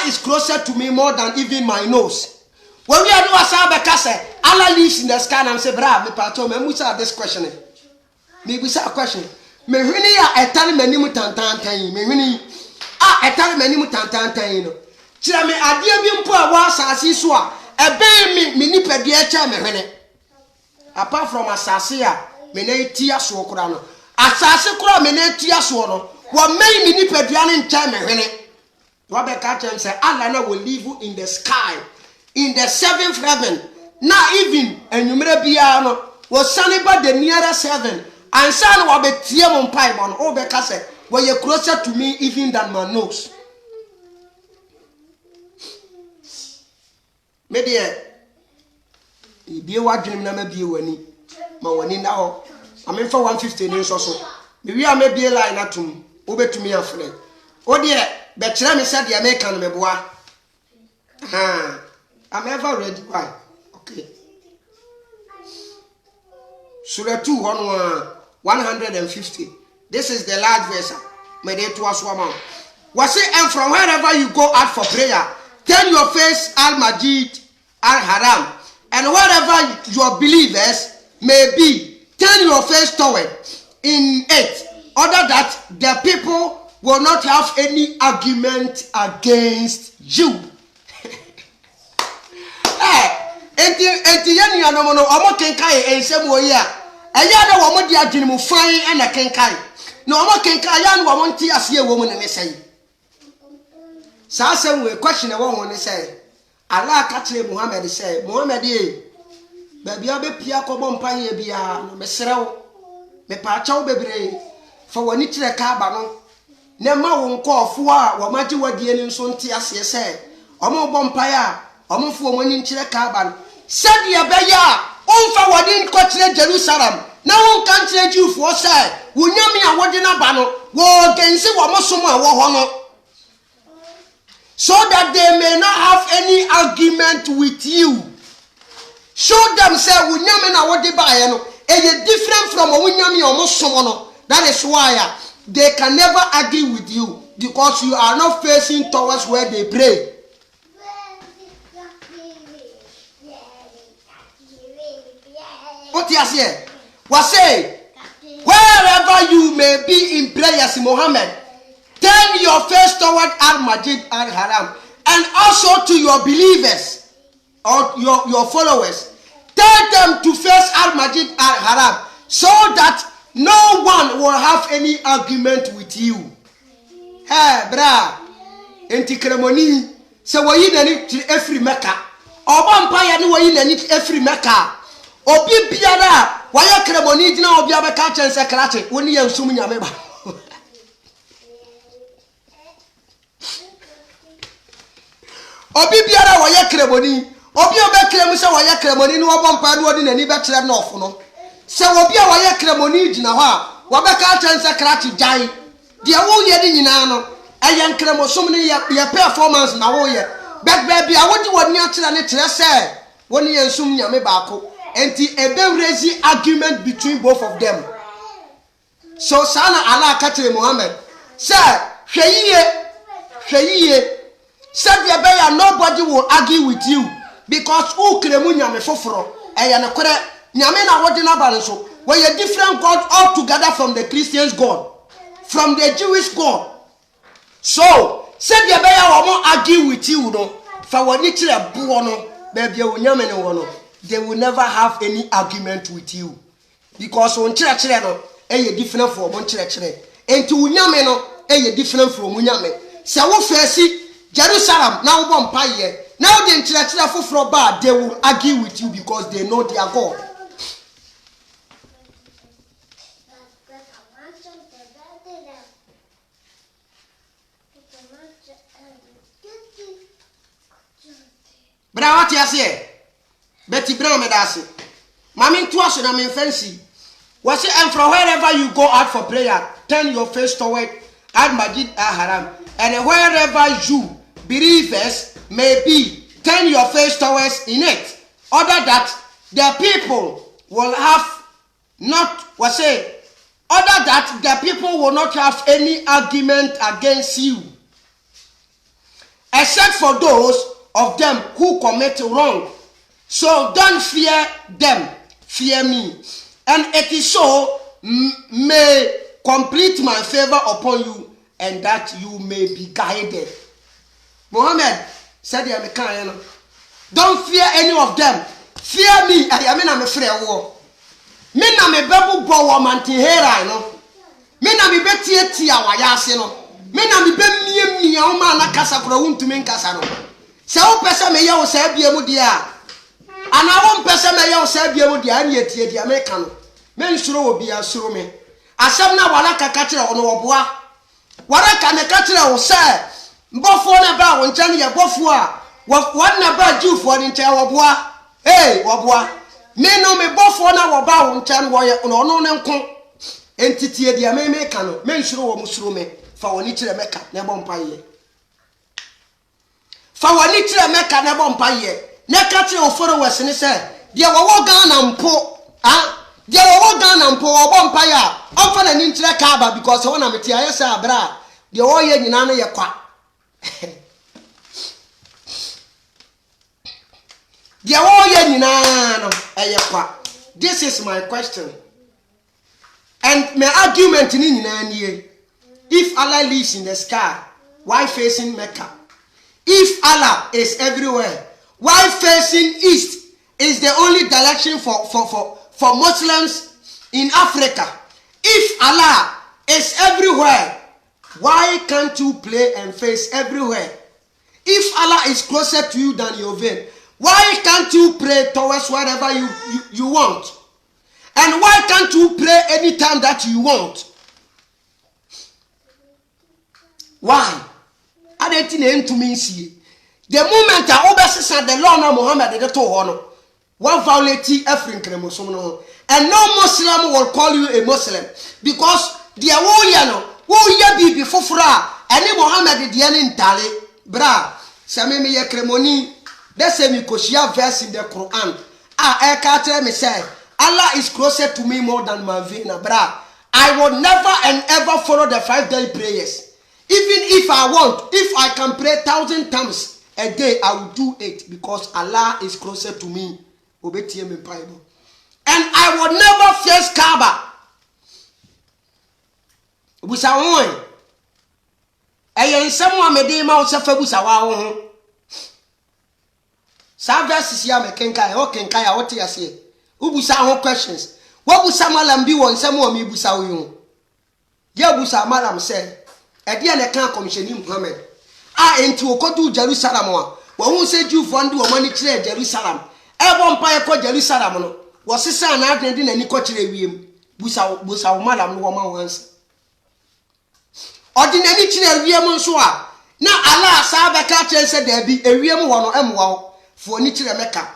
is closer to me more than even my nose. When we are doing a say Allah lives in the sky and I say bra me pato me musa this question me busa a question me hwini ya etale manimu tantantan me hwini etale manimu tantantan no kira me ade bi mpo a wa asase so a ebe me nipadua cha me hwene apart from asase a me na tia so kura no asase kura me na tia so no wo mai me nipadua ne ncha me hwene wo be ka chem say Allah na will live in the sky in the seventh heaven. Now even enumere bia no was sunny by the nearest heaven and son will be tiam pipe on over case where you're closer to me even than my nose. Maybe be what dream na be wani ma wani now I mean for 150 news or so maybe I may be a line atum over to me afraid. Oh dear, but tell me said the American meboa. I'm ever ready. Why? Okay. Surah 2 150. This is the last verse. May they to us woman. Was it and from wherever you go out for prayer, turn your face Al-Masjid Al-Haram, and wherever your believers may be, turn your face toward in it, other that the people will not have any argument against you. Enti yani anomono omo kenkai ensem wo ya eya na wo mo di adwene mu fan na kenkai na omo kenkai ya na wo mo nti ase wo mu ne sei sa asem we question e wo ho ne sei Allah ka kire Muhammad sei Muhammad ba bia be pia ko bom pan ye bia no mesrew me pa chawo bebre fa woni kire ka ba no ne ma wo nkofo a wo magye wadie ni nso nti ase sei omo bom pan a omo fo mo ni kire ka ba said ya beya onfa wadi ko kire Jerusalem na won kan kire Jewfo say wonyame a wodi na ba no wo gense wo mosom a wo ho no so that they may not have any argument with you. Show them say wonyame na wodi ba ye no e different from wonyame o mosom no. That is why they can never argue with you because you are not facing towards where they pray. What you say? What say? Wherever you may be in prayers, Muhammad, turn your face toward Al-Masjid Al-Haram and also to your believers or your followers. Tell them to face Al-Masjid Al-Haram so that no one will have any argument with you. Hey, bra. Enti kremoni se wayi nani every Mecca. Oba mpaya ni wayi nani every Mecca. Obi biara waya kremoni dina obi abeka chense krache woni ye nsum nyame ba obi biara waya kremoni obi obekrem se waya kremoni ni wobompa ni odi nani be kire na ofo no se obi a waya kremoni dina ho a wobeka chense krache jan de wo ye di nyina no eye kremosum ni ye performance na wo ye bet bia wodi woni akire ne kire se woni ye nsum nyame ba ko. And a raising argument between both of them. So Sana Allah Katri Muhammad said, Sheye, said nobody will argue with you because who kremunya me foforo and kore nyamena wadina balanso where a different God altogether from the Christians' God, from the Jewish God. So said won't argue with you no for what buono baby nyamene wono. They will never have any argument with you. because on chire no e different from on chire enti unyame no e different from unyame se wo fesi Jerusalem now one paye now the chire foforo ba they will argue with you because they know their God. But I want to say, Betty Brown medasi. Mami to us na me fancy. Was it and from wherever you go out for prayer, turn your face toward Al-Masjid Al-Haram. And wherever you believers may be, turn your face towards in it. Other that the people will have not other that the people will not have any argument against you. Except for those of them who commit wrong. So don't fear them, fear me. And it is so may complete my favor upon you, and that you may be guided. Muhammad said, don't fear any of them. Fear me. I mean, I'm afraid of war. Me na me bebu bo wo mantihera no. Me na me betie tia wayase no. Me na me be mia wo ma na kasa kro wuntumi nkasa no. Se wo pese me ye wo sa bia mu dia. Ana wo pese me ye wo sa bia mu dia na etie dia me ka no. Me nsuro wo bia suro me. Asem na wala kaka kire wo no wo boa. Wala ka me ka kire wo se mbofo na ba wo nche ye bofo a wo na ba jiufo ni nche wo boa. Hey, wo boa. Me no me bofo na wo ba wo nche wo ye no ne nko. Entity dia me ka no. Me nsuro wo musuro me. Fa woni kire meka na bo mpa ye. Fa woni kire meka na bo mpa ye. Na ka kire oforo wese se dia wo Ghana mpo dia wo Ghana mpo wo bo mpa ya ofa na ni kire Kaaba because wona meti aye se abra dia wo ye nyina no ye kwa. Dia wo ye nyina no eye kwa. This is my question. And my argument ni nyina nie. If Allah lives in the sky, why facing Mecca? If Allah is everywhere, why facing east is the only direction for Muslims in Africa? If Allah is everywhere, why can't you pray and face everywhere? If Allah is closer to you than your vein, why can't you pray towards wherever you want? And why can't you pray anytime that you want? Why? I don't think to me see. The moment I obey the law of Muhammad, the Torah, one violate every increment. And no Muslim will call you a Muslim because the warrior who be before Fra and Muhammad the end Tali, bra, Samemi Yakremoni, that's a Mikoshia verse in the Quran. I can't me say, Allah is closer to me more than my vein, bra. I will never and ever follow the 5-day prayers. Even if I want, if I can pray 1,000 times a day, I will do it because Allah is closer to me. And I will never face Kaaba. Busa won. Ayen samwa mede ma osefa busa wa ho. Sa verses ya me kenkai, o kenkai a wote ase. Ubusa ho questions. Wo busa malam bi won samwa mi busa wo yo. Ya busa malam say Edia ne kan komisheni Muhammad enti okodu Jerusalem wa hu se Jewfo ndu o mani kire Jerusalem ebo mpa ye ko Jerusalem no wo sesa na adne de nani ko kire wiem busa wo malam no wo ma wansa ordinary kire wiem nso a na Allah sa be ka kire se da bi ewiem wo no emwa fo ni kire Meka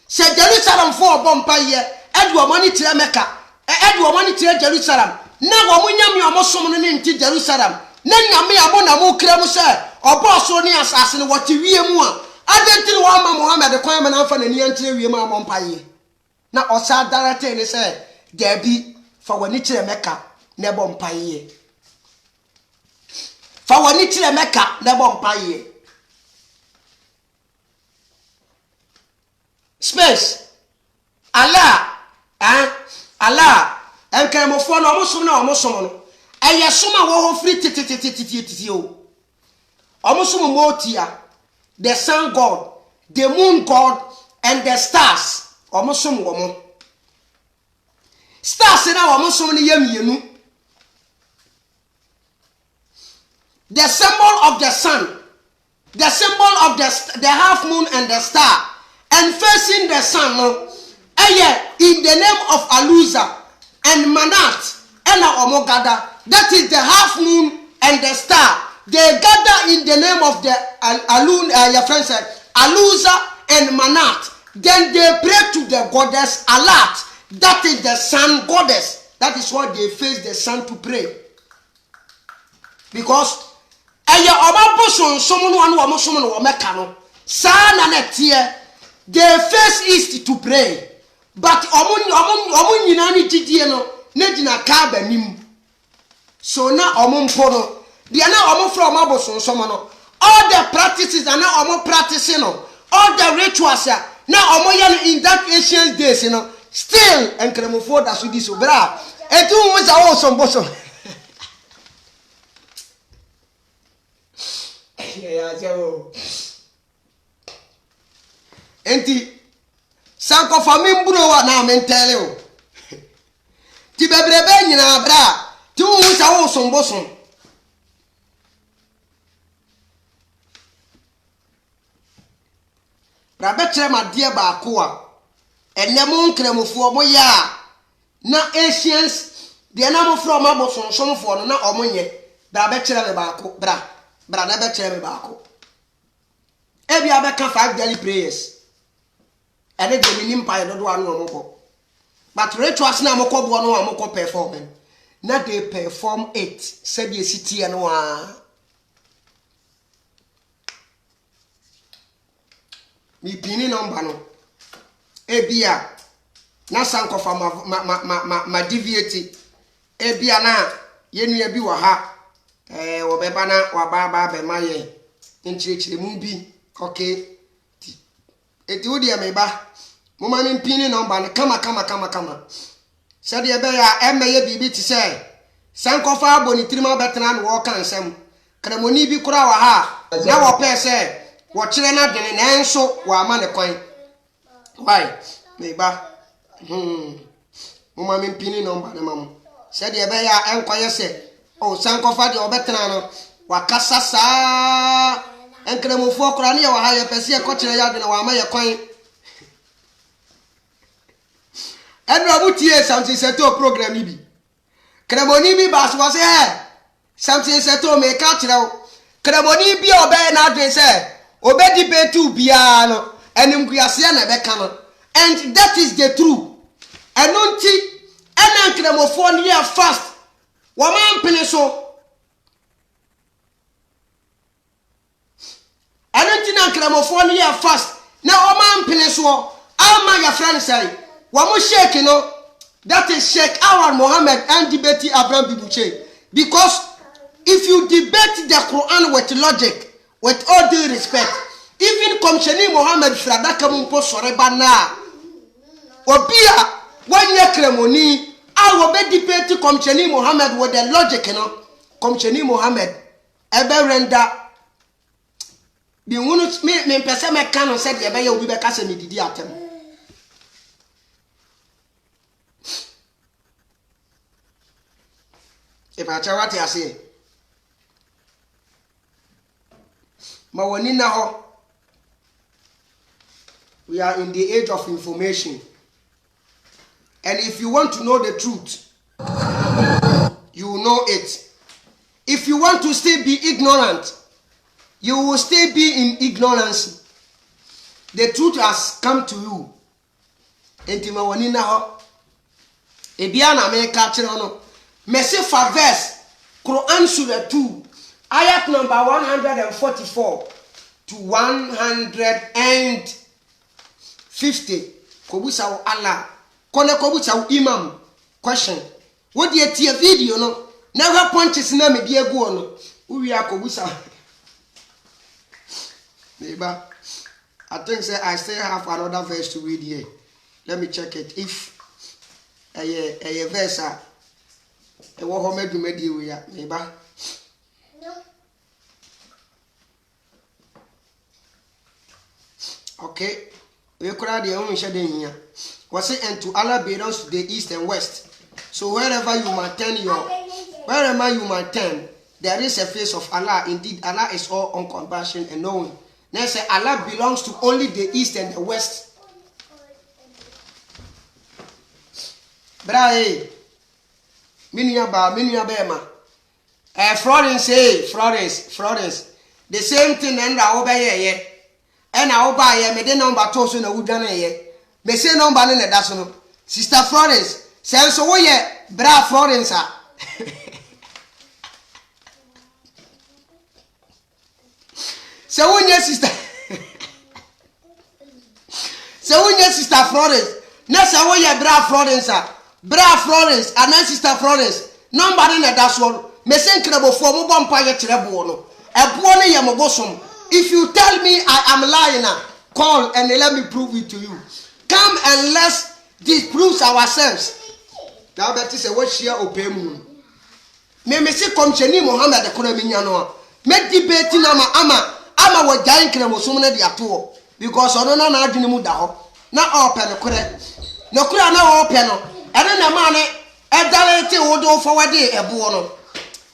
se Jerusalem fo obo mpa ye edu o mani kire Meka edu o mani kire Jerusalem na wo munyam yo mo som no ni nti Jerusalem na nyame abo na mo kra mu se oboso ni asase ne wote wiem a adentiri wa ma Muhammad kwan ma na fa na ni antre wiem a mo mpaye na osa darate ni se dabi fa wani kire Meka na bo mpaye fa wani kire Meka na bo mpaye space Allah enkremofo no mo som no eye soma wo ho free titi o omusumu motia the sun god, the moon god and the stars omusumu wo mo Stars na wo so ne yamienu. The symbol of the sun, the symbol of the half moon and the star, and facing the sun, in the name of Aluza and Manat and Omogada, that is the half moon and the star. They gather in the name of the your friend said, Aluza and Manat. Then they pray to the goddess Alat, that is the sun goddess. That is why they face the sun to pray. Because they face east to pray. But so now they are not from all the practices are not practicing. All the rituals now in that ancient days, still and cremofo that should be so bra. And two was also bosom. Enti sanko famim bro na mentele o ti bebrebe nyina bra ti wo sa wo somboson bra betre ma de ba ko a enemo nkremofo mo ya na Asians de na mo from aboson somfo no na omonye bra betre me ba ko bra na betre me ba ko e bia be ka 5 daily prayers. And then the minimum pie don't want no. But rituals now moko bono amoko performing. Now they perform it. Said the city and one. Mi pini number no. Ebia na sanko fa ma deviate. Ebia na yenu ebi wa ha. Wo beba na wa ba be maye. Nchirechire mu bi. Okay. Eti odi ameba. Mama mi pini number kama. Said ye be ya emeye bibi ti say. Sanko fa aboni trima betena no wo kan sem. Kremoni bi kura wa ha. Na wo pe say wo kire na dene na enso wa ama ne kwan. Why? Meba. Mama mi pini number ne mam. Said ye be ya enkoye say. Oh sanko fa de obetena no wa kasa sa. Enkremofo kura ne wa ha ye pese ye ko kire ya dene wa ama ye kwan. And Rabutie something seto program ibi. Kremoni bi bas was here. Something seto me catch now. Kremoni bi obe na adwen say obe debate to biano enim guase na be kan. And that is the truth. Enonti ena kremofo ne ya fast. Wo man pene so. Enonti na kremofo ne ya fast. Na wo man pene so. Ama ya friend say Wamu Sheikh, that is Sheikh Awar Muhammad and debate Abraham Bibuche. Because if you debate the Quran with logic, with all due respect, even Komsheni Muhammad Fradaka Mumpo Sorebana, Obia, 1 year kremoni, I will be debate Komsheni Muhammad with the logic, Komsheni Muhammad, Ebe render. The one me person me canon said, Ebe will be back as a mididi atem. If I tell what I say, Mawanina ho, we are in the age of information. And if you want to know the truth, you will know it. If you want to still be ignorant, you will still be in ignorance. The truth has come to you. Enti Mawanina ho, Ebiana me catch no. Mercy for verse, Quran Surah 2, ayat number 144 to 150. Kobusa Allah, kone kobusa imam. Question: what do you see a video no? Never punches na me die go no. Uwi akobusa. Neighbor, I think say I still have another verse to read here. Let me check it. If a verse e wo ho medumedi we ya neighbor. Okay, we could have the own shedding here. Was it and to Allah belongs to the east and west. So wherever you might turn, there is a face of Allah. Indeed, Allah is all on compassion and knowing. Now say Allah belongs to only the east and the west. Bra, minya bema. Florence. The same thing and I obey ye. And I obey ye, me de number toso na udane ye. Me say number ne da so no. Sister Florence, say so ye bra Florence a. Say wonye sister. Say wonye sister Florence. Na say wo ye bra Florence a. Bra Florence and sister Florence. Number ne da so. Me say nkrebo fo mo bompa ye kirebo no. Ebo ne ye mo bosom. If you tell me I am lying, call and let me prove it to you. Come and let's disprove ourselves. Now that is a what share opemu. Me say come cheni Muhammad de kona minya no. Me debate na ama wo jan kina mo sumne de ato because ono na adwene mu da ho. Na open no kore. No kura na open no. Ene na ma ne edalete wo do forward ebo no.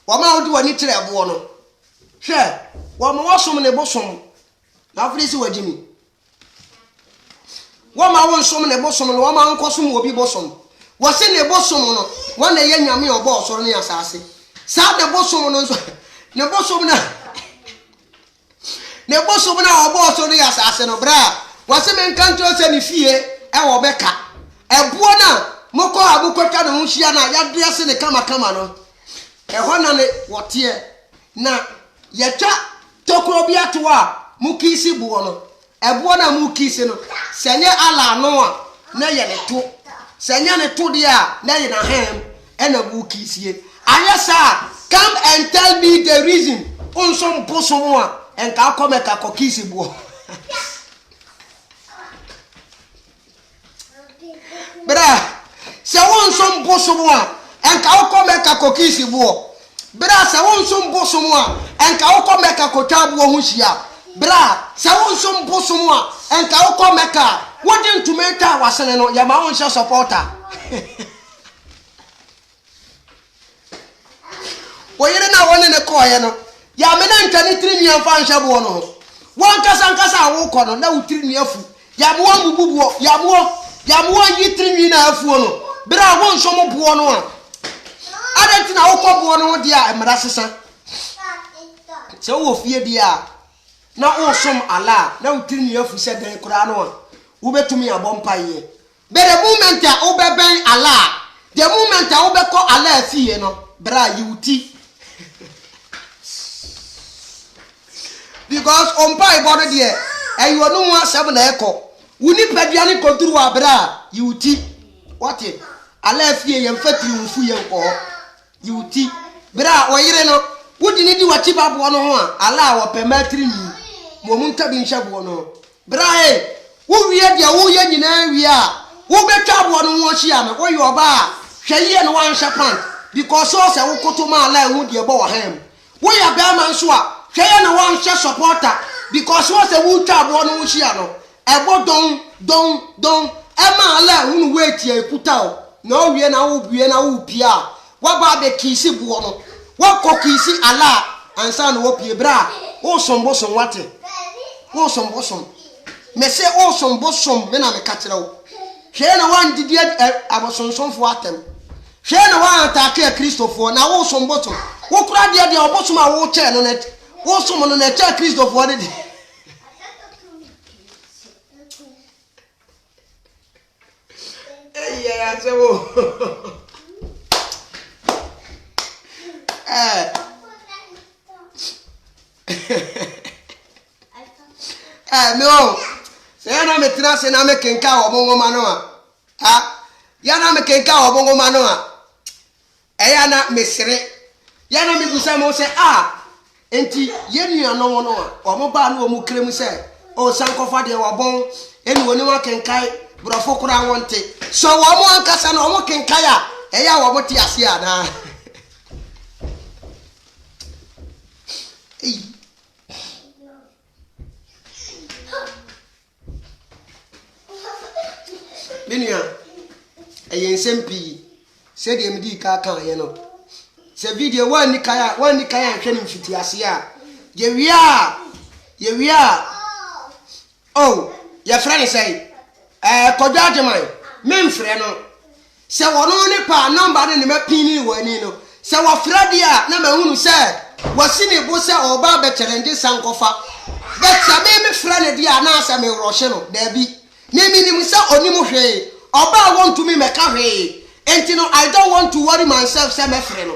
Wo ma wo di wani tire ebo no. Hwe wo ma wosom ne bosom. Na afrisi wajimi. Wo ma won som ne bosom no wo ma nkosom obi bosom. Wo se ne bosom no wo na ye nyame obo osoro ne asase. Sa de bosom no nso ne bosom na obo osoro ne asase no bra. Wo se men kan tro se ni fie e wo beka. Ebuo na moko abukotwa no hia na ya dress ne kama no. E ho na ne wote na yetwa tokro bi ato a mukisi buo no. Ebuo na mukisi no senye ala no a na ye ne to. Senye ne to dia na ye na hem e na mukisi e. Ayesa come and tell me the reason. Onso mposo a enka akomeka kokisi buo. Bra, se onso mposo a enka akomeka kokisi buo. Bra, se onso mposo a enka akomeka kotwa buo ho hia. Bra, se onso mposo a enka akomeka wodin tumeta wasene no ya ma onso supporter. Oyire na wone ne koye no ya me na ntani tiri nua fa nhye bo no won kasa awo ko no na utiri nua afu ya mo amububuo ya mo yi tiri nua na afu no bra won so mo bo no a adenti na wo ko bo no dia emra sesa se wo fie dia na wo som ala na utiri nua afu se den kura no a wo betumi abom paye bere moment a wo beben ala the moment a wo beko ala fie no bra yuti. Because on pay body there, and you are no one 7 echo. We need Pediani control abra, you tea. What it? I left here and fed you for your or you tea. Bra, or you know, what you need to achieve up 1 allow a permitting Momunta bin Shabuano. Bra, who we had your own in area, who better 1 shiam, or you are bar, Shay and 1 shapan, because also I will go to my land with your bow ham. We are Berman Swap. Kaya na wan share supporter because what's a wood tab one no ebo don ema ala hunu wait ye put out no we na wo pia wa ba be kisi buo no wa kokisi ala ansa no wo pie bra wo sombosom wate wo sombosom me say wo sombosom me na me ka kire wo hwe na wan didi abosonsonfo atem hwe na wan atake Christopher na wo sombosom wo kura de obosom a wo che no net wo somo no na cha Christopher de yeah so no se na me tira se na me kenka obongo mano ya na me kenka obongo mano ya na me sere ya na me gusa mo se enti yenu ano no omo ba no omo kremu se o sankofa de wabon eni woni wa kenkai brofo kura wonte so wo mo ankasa na omo kenkai eya wo mo ti ase ana Minia ensem pi Said the Medica can, you know. Say video one Nikaya and training Fitiasia. Ye we are. Oh, your friend say, Kodajamai, men freno. Say one only pa number in the mapini when you know. Say what Fredia, number who said, was in a bossa or barber and this sankofa. That's a baby friend, dear Nasa me Roshano, there be. Naming himself or Nimushe, or want to me make a and you know, I don't want to worry myself, say my friend.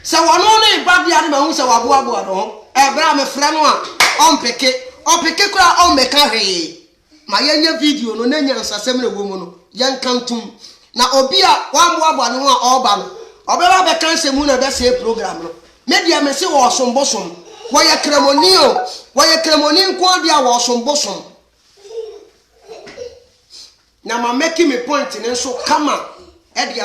So one only bad the animal who say Wabuabuado, Abraham Franoa, on Peke on Mekare. My young video, no name as a similar woman, young cantum. Now, Obia, one Wabu, Orban, Obera Becanse Muna, that's a program. Maybe I may say was some bosom. Why a cremonio, quadia was some bosom. Now, I'm making a point in and so come on.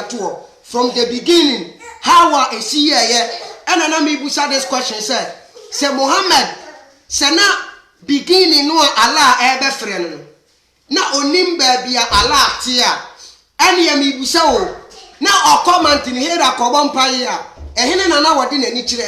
Tour from the beginning, how I see here, and I may answer this question. Say Muhammad, say na beginning no Allah ebe friend na onim ba bia Allah tia, and ye me busa o na o comment ni hera ko bompa ya ehene na wodi na ni kire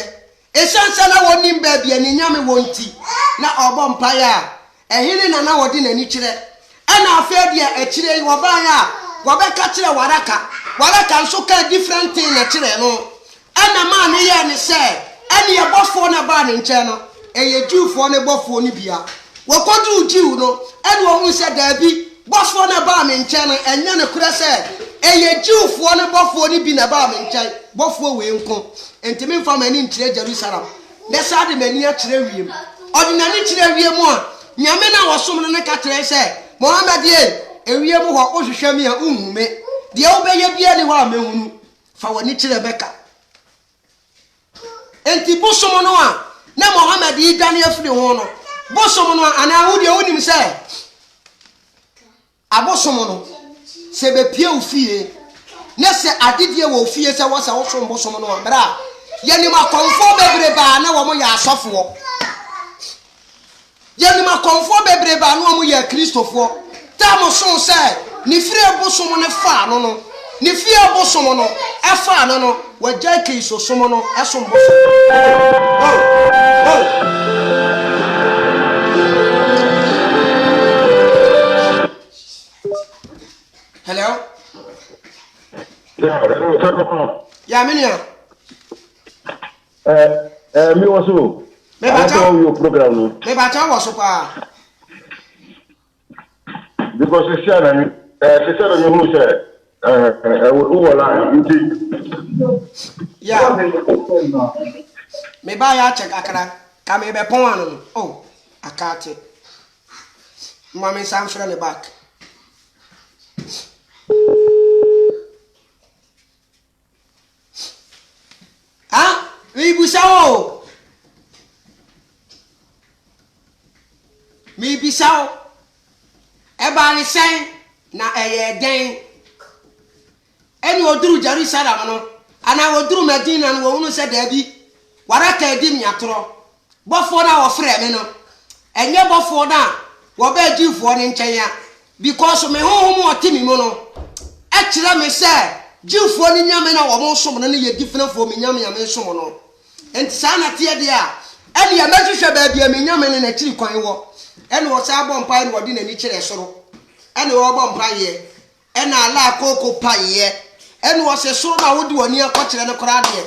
esansa na wonim ba bia ni nyame wonti na o bompa ya ehene na wodi na ni kire ana afa dia e kire wo ba ya wabeka kire waraka nso ka different thing na kire no ana ma ne ya ne se ene ye bofo na ba ne nche no eye Jewfo ne bofo ni bia wokodu Jew no ene wo hu se da bi bofo na ba me nche no enye ne kure se eye Jewfo ne bofo ni bi na ba me nche bofo we nko entimi mfa mani nkire Jerusalem ne sa de mani a kire wiem ordinary kire wiem a nyame na wosom no ne ka kire se Muhammad ye ewiem ho ohwehwam ya unhume de obeye bia ne ho amehunu fa woni kire beka enti bosom no a na Muhammad yi dane afiri ho no bosom no ana wo de wonim se abosom no se be pie ofie ne se adedie wo ofie se wo se wo som bosom no bra ye ni makonfo bebre ba na wo mo ya asofo ye ni makonfo bebre ba na wo mo ya kristofo tamo so se ni fire bosom no fa no ni fie bosom no e fa no wagya ke so som no esom bosom Hello? Yeah, Minia. Me also. Me bacha your program. Me bacha was super. Because she said on your who said yeah. Me buy a check akara. Come be pon oh, akate. Mommy Sam from the back. Ah, we busao. Me bisao. Eba ni sen na eye den. Eni oduru Jerusalem no, ana oduru Medina no wo unu se da bi. Waraka edi miatro. Bofo na wo frɛ me no. Enye bofo na wo ba Jewfo ne nkyɛn ya. Because me honhom otimi mu no. E kire me se Jewfo ni nyame na wo mo som no ye different for me nyame me som no. Enti sa na tie de a, eni ya mahwehwɛ ba bia me nyame ne na kiri kwan wo. Eni wo sa bɔ mpa ne wo di na ni kire soro. Eni wo bɔ mpa ye. Ena ala akoko pa ye. Eni wo se soro na wo di woni akɔkire ne kora de.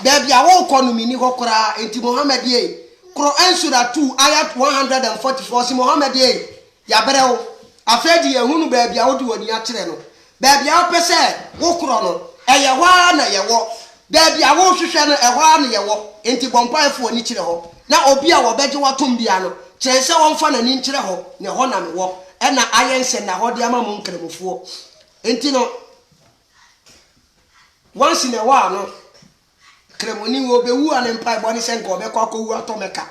Ba bia wo kɔ no mini hɔ kora enti Muhammad ye. Quran Surah 2 ayat 144 si Muhammad ye. Ya berewo. Afedi ye hunu ba bia wo di woni akire no. Ba bia wo pese wo kro no. Eye hwa na ye wo. Ba bia wo hwehwɛ no ehwa na ye wo. Enti bɔmpa efo ni kire hɔ. Na obi a wo beje watom bia no. Kyerɛ sɛ wɔmfa na ni nkire hɔ. Ne hɔ na me wo. Ena ayense na hɔ de ama mo nkremofo. Enti no once in a while no kremoni wo be wu an mpa boni se nko be kwakọ wu atomeka.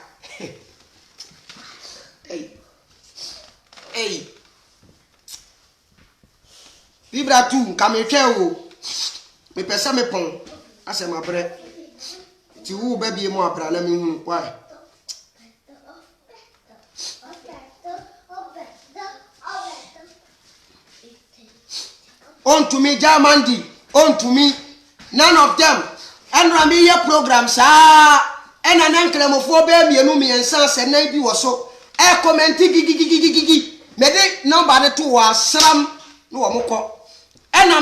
Hey Bibra tu nka me hwe wo me pesa me pon ase ma bre ti wu ba bie mo abra na me hu why on to me jamandi on to me None of them. And Rami programs and an anklemophobe me and sons and maybe was so. A commenting gigi. Mede number 2 was Sam no moko. And I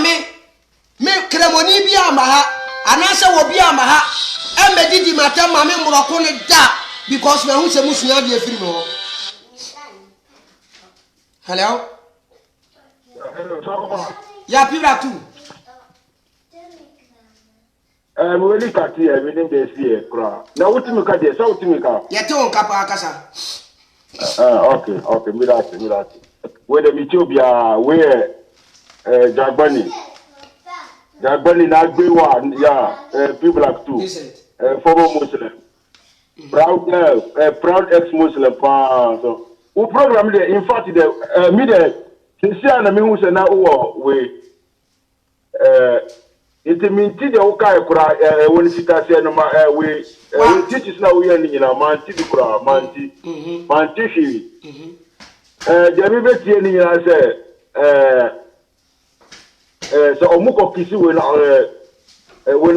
me cremoni be amaha, and answer will be amaha. And me did matter mamma Morocco da because my house was not the film. Hello? Yeah, people too. Really cut here, within the sphere. Now, what you cut here? So, to me, Yet, Kapakasa. Okay, Mirati. Where the Mitubia, where Jagbani not be one, yeah, people like two, former Muslim, proud ex-Muslim, so who program there, in fact, the media, sincere and who say now, we, it means the Okai Kura, when she can say, we teach now, we are in a manti Kura, manti, mantishi. Jamibe tieni ya say so omuko kisi when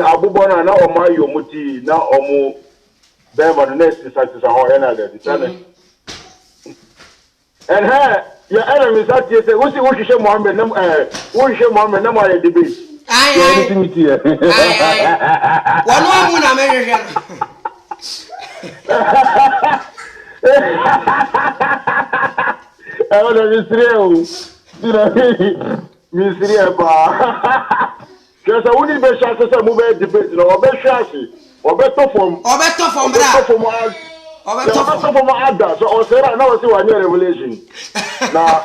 abubona na oma yomuti na omu bema the next is how another the channel and her your enemies that say we should Muhammad na my debate Aye one na meje I want to mystery, ba. Because I wouldn't be sure to move a debate, or be sure, or better from others, or say, I know see one revelation. Now,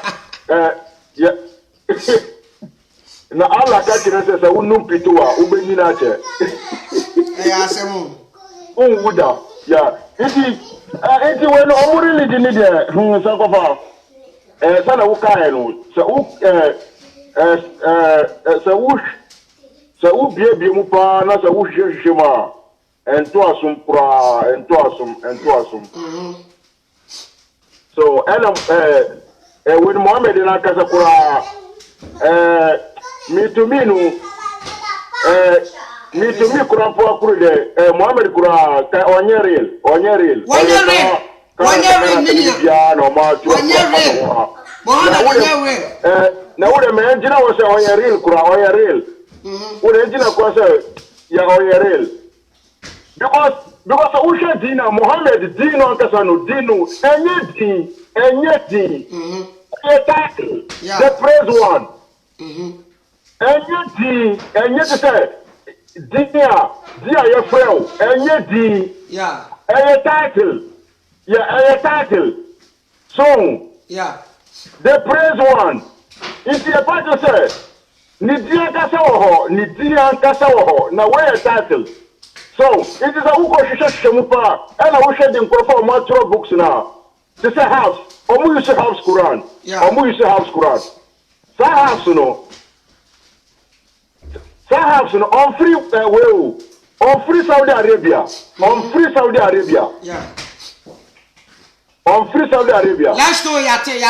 yeah. Now, all I can say, I wouldn't know Pitua, Ubeninache. Yeah, it when really didn't sana ukaenu so bie mu pa na so hwehwema ento asum so when Muhammad na kasa kura me to me kura po akuru de Muhammad kura onye real now the man was a real kura real. What engine of course ya real. Because Usha Dina Mohammed Dino Kasano Dino anything the praise one. Anything say Dia your friend anything a title. Yeah, a title. Song. Yeah. The praise one. If you about to say, Nidia Kasawaho, now where a title. So, it is a Uko Shemupa, and I wish I didn't go for multiple books now. This is a house. Omu you say house Quran. Yeah. Omu you say house Quran. Sa house, on free on free Saudi Arabia. Yeah. On free Saudi Arabia. Last year, yate.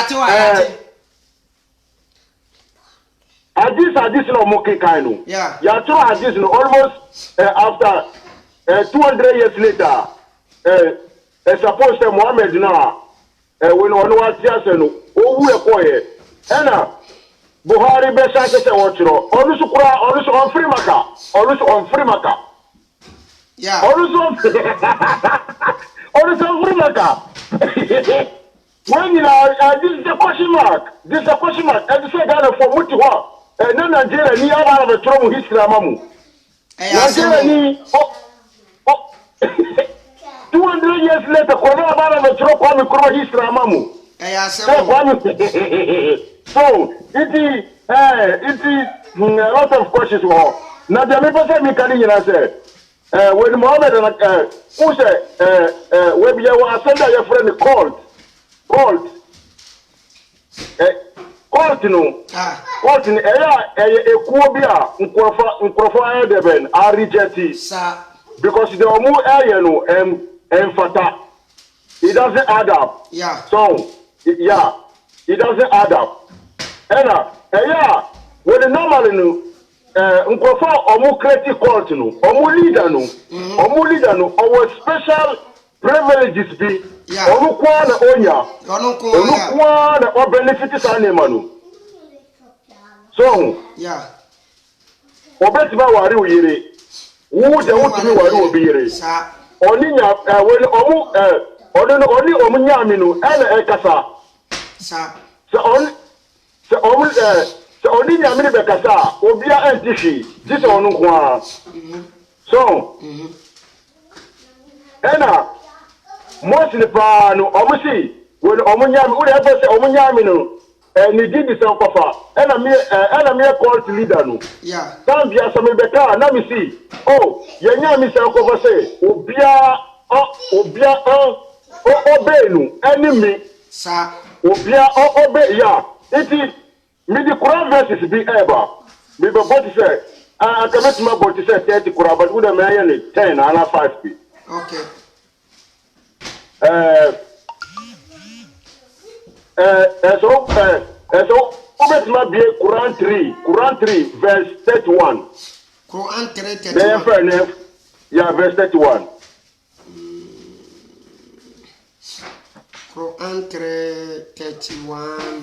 Hadith no moke kainu. Yeah. Yato hadith no almost after 200 years later. Suppose that Muhammad now when one was just no who we koye. Ena Buhari be say watchro. Olusu on free maka. Yeah. On free maka. When you know, this is a question mark. And this is Ghana for Mutiwa. And then Nigeria, ni have a trouble history, Mamu. Nigeria, ni 200 years later, Korea have a trouble history, Mamu. So, it is a lot of questions. Now, the people say, I said, when Mohammed who said, when you were sent your friend called, no. Colt in Equobia, Nkrofa Deben, are rejected. Because the Omu Ayano and Fata. It doesn't add up. Yeah. So, it doesn't add up. And, when the normally nkrofo omu create cult no omu leader no our special privileges be omu kwa na onya onu kwa na o benefit sa na no so obetima wari oyire wo de wotumi wari obiyire oni nya we omu oni omu nyame no ele ekasa so only nyame be kasa obia antishi this onu kwa so ena mostly pa no omusi when omunyame uri ebe se omunyame no ni didi se okofa ena me cult leader no tambia so me beka na me si oh ye nyame se okofa se obia obenu enemy sa obia obe ya iti me the Quran verses be ever me be bot say I commit my bot say 30 Quran but would me yan 10 and 5 be okay so obet ma be Quran 3 verse 31 Quran 3:31 yeah verse 31 Quran 3:31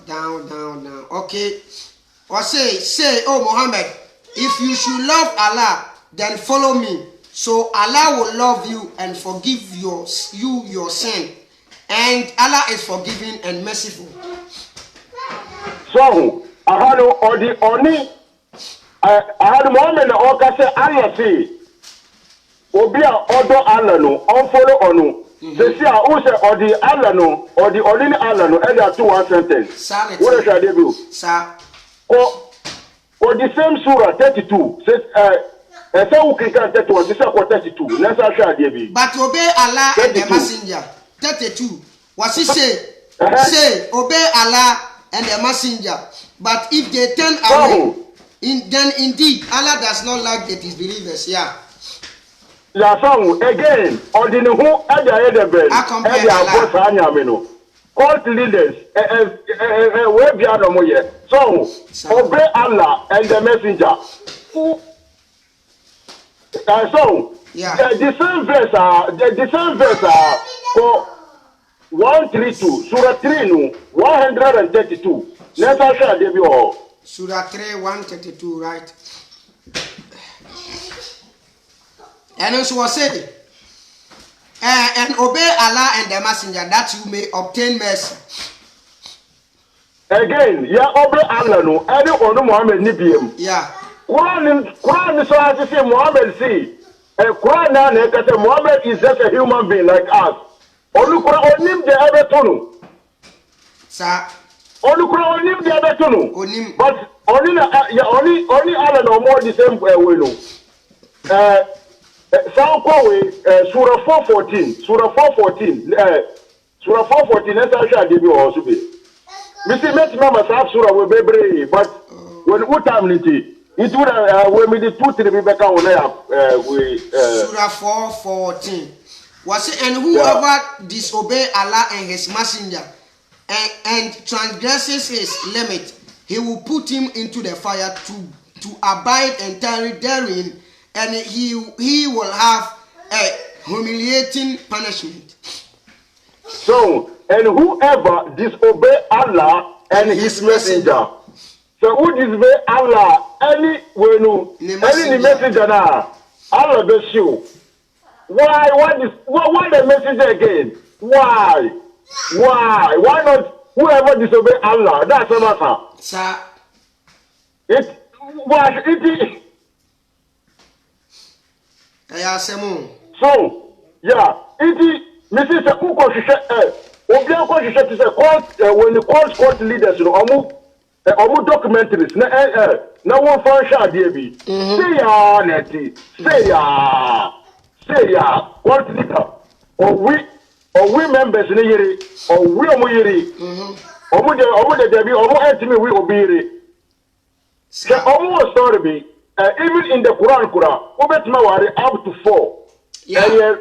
down. Okay. Or say, oh Muhammad, if you should love Allah, then follow me. So Allah will love you and forgive you your sin. And Allah is forgiving and merciful. So, ahano odi oni ahano Muhammad na oka say Allah say obi a odo Allah no on follow onu. They say who say odi Allah no odi only Allah no either two one sentence. What shall they do? Sir. Or the same surah 32 says say who can 31 this is 32. Let's shall they be. But obey Allah 32. And the messenger. 32. What he say? Say obey Allah and the messenger. But if they turn away, then indeed Allah does not like the disbelievers. Yeah. La song again on the who at the head of bed cult leaders we be anomoye so obey Allah and the messenger so the same verse for 132 surah 3 no 132 let's share dey be all surah 3 132 right. And also was said, and obey Allah and the messenger that you may obtain mercy. Again, yeah, obey Allah no. Any ono Muhammad ni biem. Yeah. Quran so as say Muhammad see. Quran na say Muhammad is just a human being like us. Onu Quran onim de ebetonu. Sa. Onu Quran onim de ebetonu. Onim. But only Allah no more the same way no. Surah 4:14. Surah 4:14. Surah 4:14. Let's actually give you also be. We see met mama sab surah we be but when utam niti it would when we the 2-3 be back on we Surah 4:14. Was it and whoever disobey Allah and his messenger and transgresses his limit, he will put him into the fire to abide entirely therein. And he will have a humiliating punishment. So, and whoever disobey Allah and his messenger. So who disobey Allah, any messenger now, Allah bless you. Why the messenger again? Why not whoever disobey Allah? That's a matter. Sir. So, yeah, it is Mrs. Uko Obian Koshisha to say when the court leaders, omu documentaries, na one function, DB. Say ya, court leader, or we members in the year, or we omuyiri, omu de debi, omu entimi we obiri. So, omu story be. Even in the Quran, Ubetima wari up to 4. Yeah.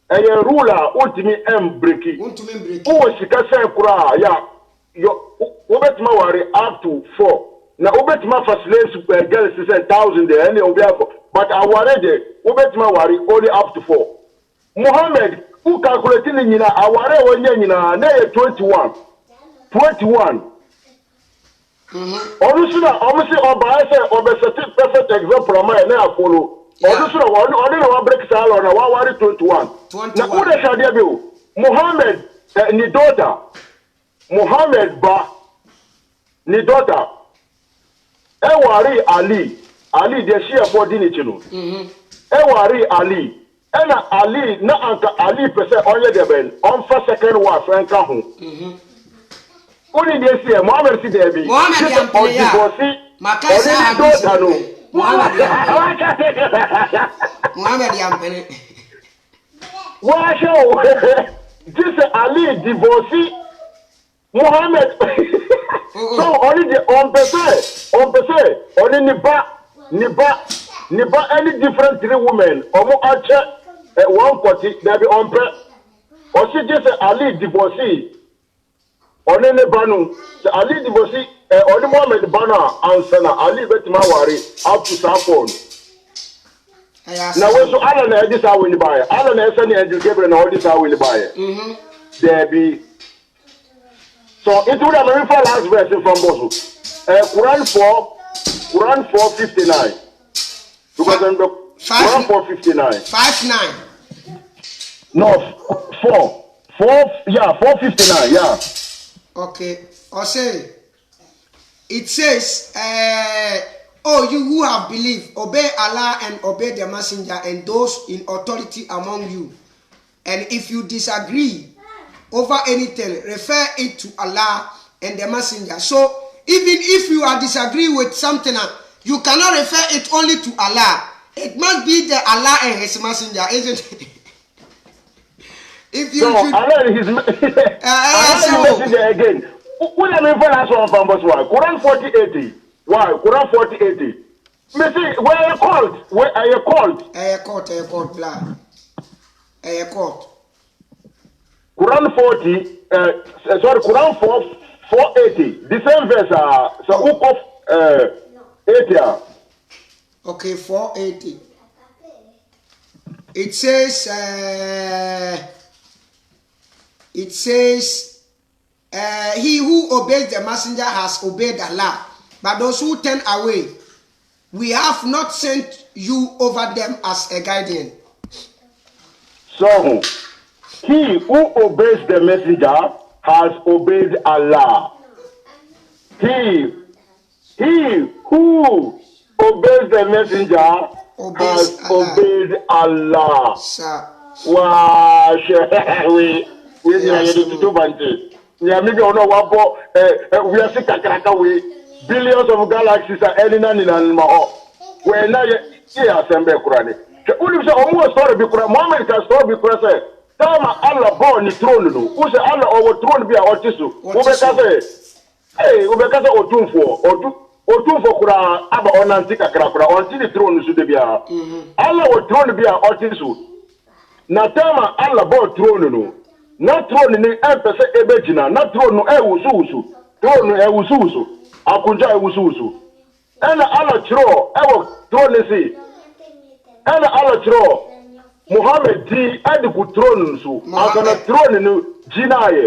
And your ruler, ultimi breaki. Who was Shikasa Quran? Yeah. Ubetima wari up to 4. na obetima for slaves girls is 1,000 there any obiafo but aware de obetima wari only up to 4 Muhammad who calculating nyina aware wonya nyina na 21 Odusuna omisi oba say obesity perfect example am na follow Odusuna odi na break salo na wa wari 21 na ude shadia bi Muhammad ni daughter Muhammad ba ni daughter Ewari Ali de share body ni chino Ewari Ali ena Ali na anka Ali pese onye de ben on for second wife enka ho Only this year, Mohammed si Debbie. Mohammed Yampene. Makasa daughter no. Mohammed Yampene. Wow, this Ali divorcee Mohammed. So only the on pese, only niba any different 3 women. Omo ache 140 there be on pe. Osi this Ali divorcee. Only Banu, Ali divorcee, only Mohammed Bana answer Ali betima wari up to Sapon. Now when so Alan this how we buy. Alan Esani and Gabriel all this how we buy. There be. So it would have been for last verse from Bosu. Quran 4:59. Because Quran 4:59. 5:9. No 4. Yeah 4:59. Yeah. Okay, or say it says, oh, you who have believed, obey Allah and obey the messenger and those in authority among you. And if you disagree over anything, refer it to Allah and the messenger. So even if you are disagree with something, you cannot refer it only to Allah. It must be the Allah and his messenger, isn't it? If you Allah and his messenger again. What I mean for last one from Boswa? Quran 40:80. Why? Quran 40:80. Me see where are you called? Where are you called? Court, blah. Court. Quran 40. Quran 4:80. The same verse. So who of 80? Okay, 4:80. It says. It says, he who obeys the messenger has obeyed Allah, but those who turn away, we have not sent you over them as a guardian. So, he who obeys the messenger has obeyed Allah. He who obeys the messenger has obeyed Allah. Wow, we are to do banty. We are maybe on we are sick billions of galaxies are ending in an maho. When I hear Sembe Kurani. The only almost story because Muhammad can story because Tama Allah born the throne. Who say Allah overthrown be a otisu? Ubekase Otumfo Kura Aba Onantika Krakura until the throne should be a Allah will throne be a otisu. Natama Allah born throne no. Not throne ni empese ebejina, not throne no ewususu. Throne no ewususu. Akunja ewususu. Ena ala chiro, ewo throne si. Ena ala chiro. Muhammad di edi ku throne nsu. Akana throne ni jinaye.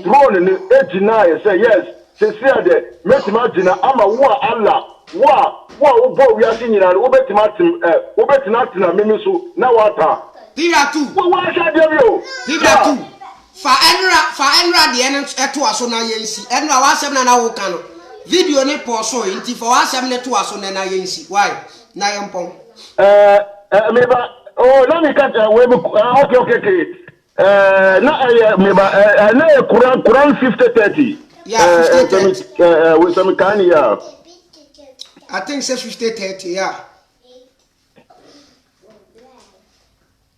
Throne ni ejinaye say yes. Sincere de metima jina ama wa Allah. Wa ubo wi asi nyina obetima tim obetina tina mimisu na wata. Pira 2. Wa sha de bio. Pira 2. Fa enra de en eto aso na yensi. Enra wa asem na wo kan no. Video ne pause so nti fa wa asem ne to aso na yensi. Why? Na yempon. Meba let me cut okay. Na Quran 50:30. Yeah, 50:30. With some kind yeah. I think say 50:30, yeah.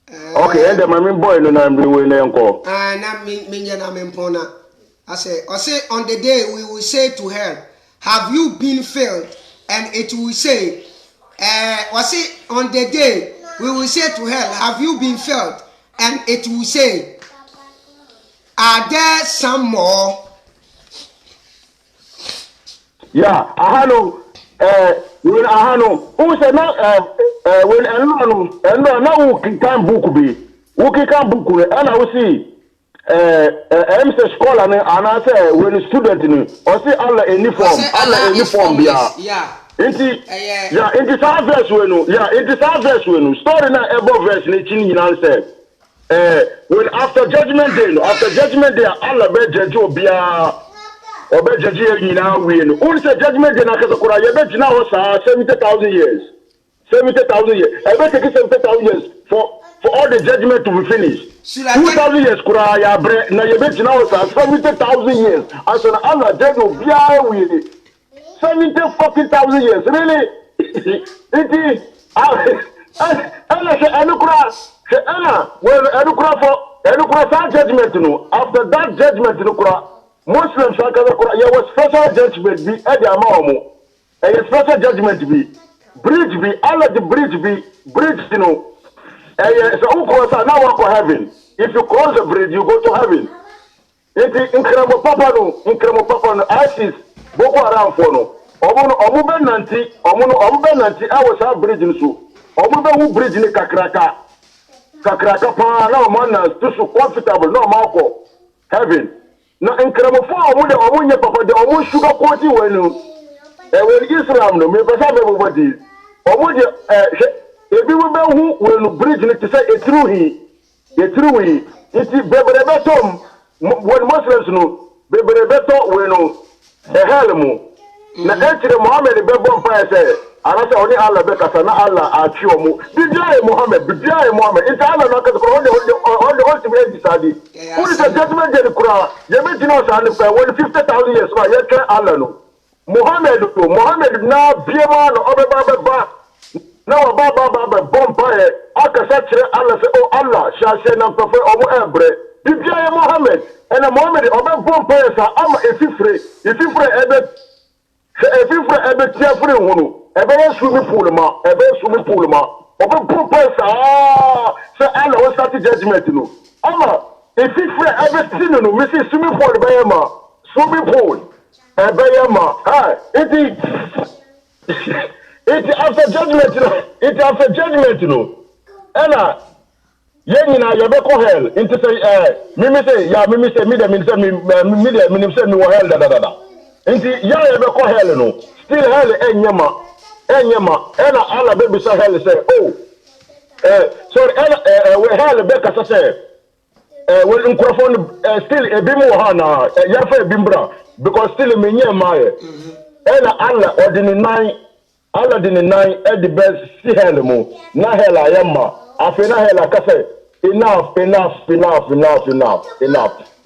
Okay, and the main boy no na we na enko. Na me na mempona. I say on the day we will say to her, have you been filled? And it will say, on the day we will say to her, have you been filled? And it will say, are there some more? Yeah, ahano when ahano who say na when eno na who can book be who can book we and I will see MC scholar ne ana say when student ni or say alla uniform bia yeah inti yeah inti sa verse we no yeah inti sa verse we no story na ebo verse ni chin nyina say when after judgment day alla be judge obia obe judge nyina we no who say judgment day na kasa kura ye be jina ho sa 70,000 years 70,000 years I be take 70,000 years for all the judgment to be finished 2,000 years kura ya bre na ye be jina ho sa 70,000 years and so na alla judge obia we 70,000 years really it is for judgment no after that judgment no kura Muslims there was special judgment be e dey amawo a special judgment be bridge be all of the bridge you know so who cross now walk to heaven if you cross the bridge you go to heaven it incredible papa no ISIS Boko Haram for no omu be nanti I was a bridge nso omu be who bridge ni kakraka pa na man na so comfortable no mako heaven na incredible for omu nye papa de omu sugar coating when Islam no me pesa be body omu de ebi we be hu when bridge ni to say etruhi it beberebe tom when Muslims no beberebe to we no helmu na etire Muhammad be bompa say ana say oni Allah be kasa na Allah achi omu bidia Muhammad it Allah no kasa on the ultimate decide who is the judgment day kura ye be jino sa ne fa 50,000 years ma ye try Allah no Muhammad na biema no obeba na ba bompa e akasa kire Allah say oh Allah shall say na prefer omu ebre bidia Muhammad and Muhammad obe bompa sa ama efifre ebe tiafre hunu ebe swimming pool ma obe bompa sa say Allah will start judgment no ama efifre ebe tinu no we see swimming pool be ma ebe ma it after judgment no ena yenina yabe ko hell into say mimi say me say me wo hell da into ya yabe ko hell no still hell enyema ena ala baby say hell say oh sorry ena we hell be kasa say we nkrofon still ebimu wo ha na ya fa ebimbra because still me nyema ena ala Allah dini nine at the best see hell mo na hell ayama afena hell akase enough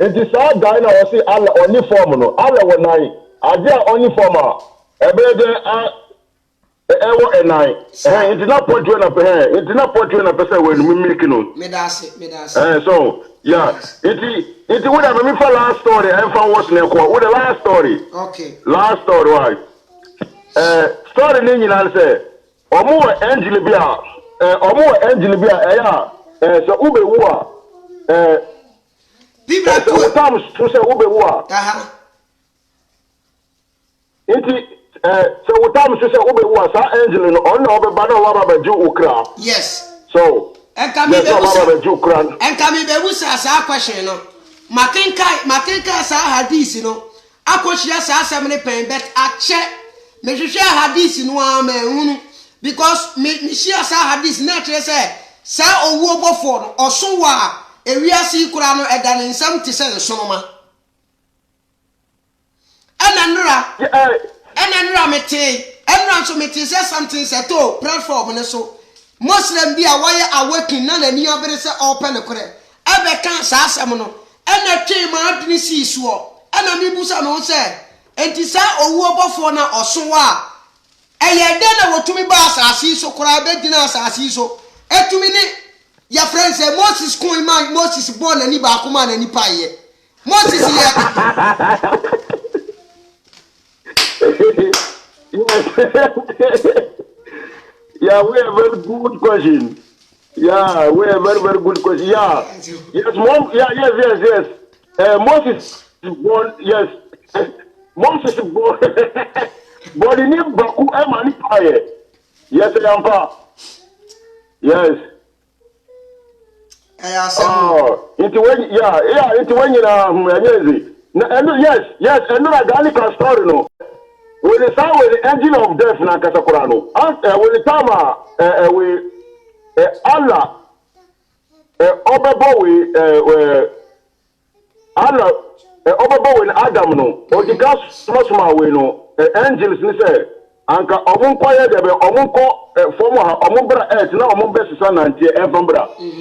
it is our guy now say Allah only form no Allah wo nine adia only form ebede ewo nine it not portray na person when we make no me dase so yeah it would have me for last story and for what's ne ko with the last story okay last story right story ni nyina say omo angel bia eya so ube wu a bibla to tam so say ube wu a inti so utam so say ube wu a sa angel no on obe ba na wa ba ju ukra yes so enka mi be wusa sa question no makenka sa hadisi no akohia sa asem ne pen bet ache me hwehwe hadisi no ama ehunu because me share sa hadisi na kire say sa owu obofo no oso wa ewiase ikura no edane nsam te say nsonoma enanura mete say something say to platform ne so Muslim bi a waye awaken na nani obere say open kure ebe kan sa asem no ena twe ma adini si so ena mi busa no say enti sa owu obofo na oso wa eye de na wotumi ba asasi so kura be dina asasi so etumi ni ya friend say Moses kun man Moses born na ni ba kuma na ni paye Moses yeah, we have a very good question. Yeah, we have a very good question. Yeah, yes, mom. Yeah, yes. Moses is born. Yes, Moses body ni baku e mani paye. Yes, yampa. Yes. Into when into when you yes, and no Ghana can story no. When the sound with the engine of death na Kasakurano. And when the time we Allah Obabowi Allah Obabowi Adam no. O the gas small we no angels ni say anka omun kwaye debe omun ko fomo ha omun bra earth na omun best sana ntie enfambra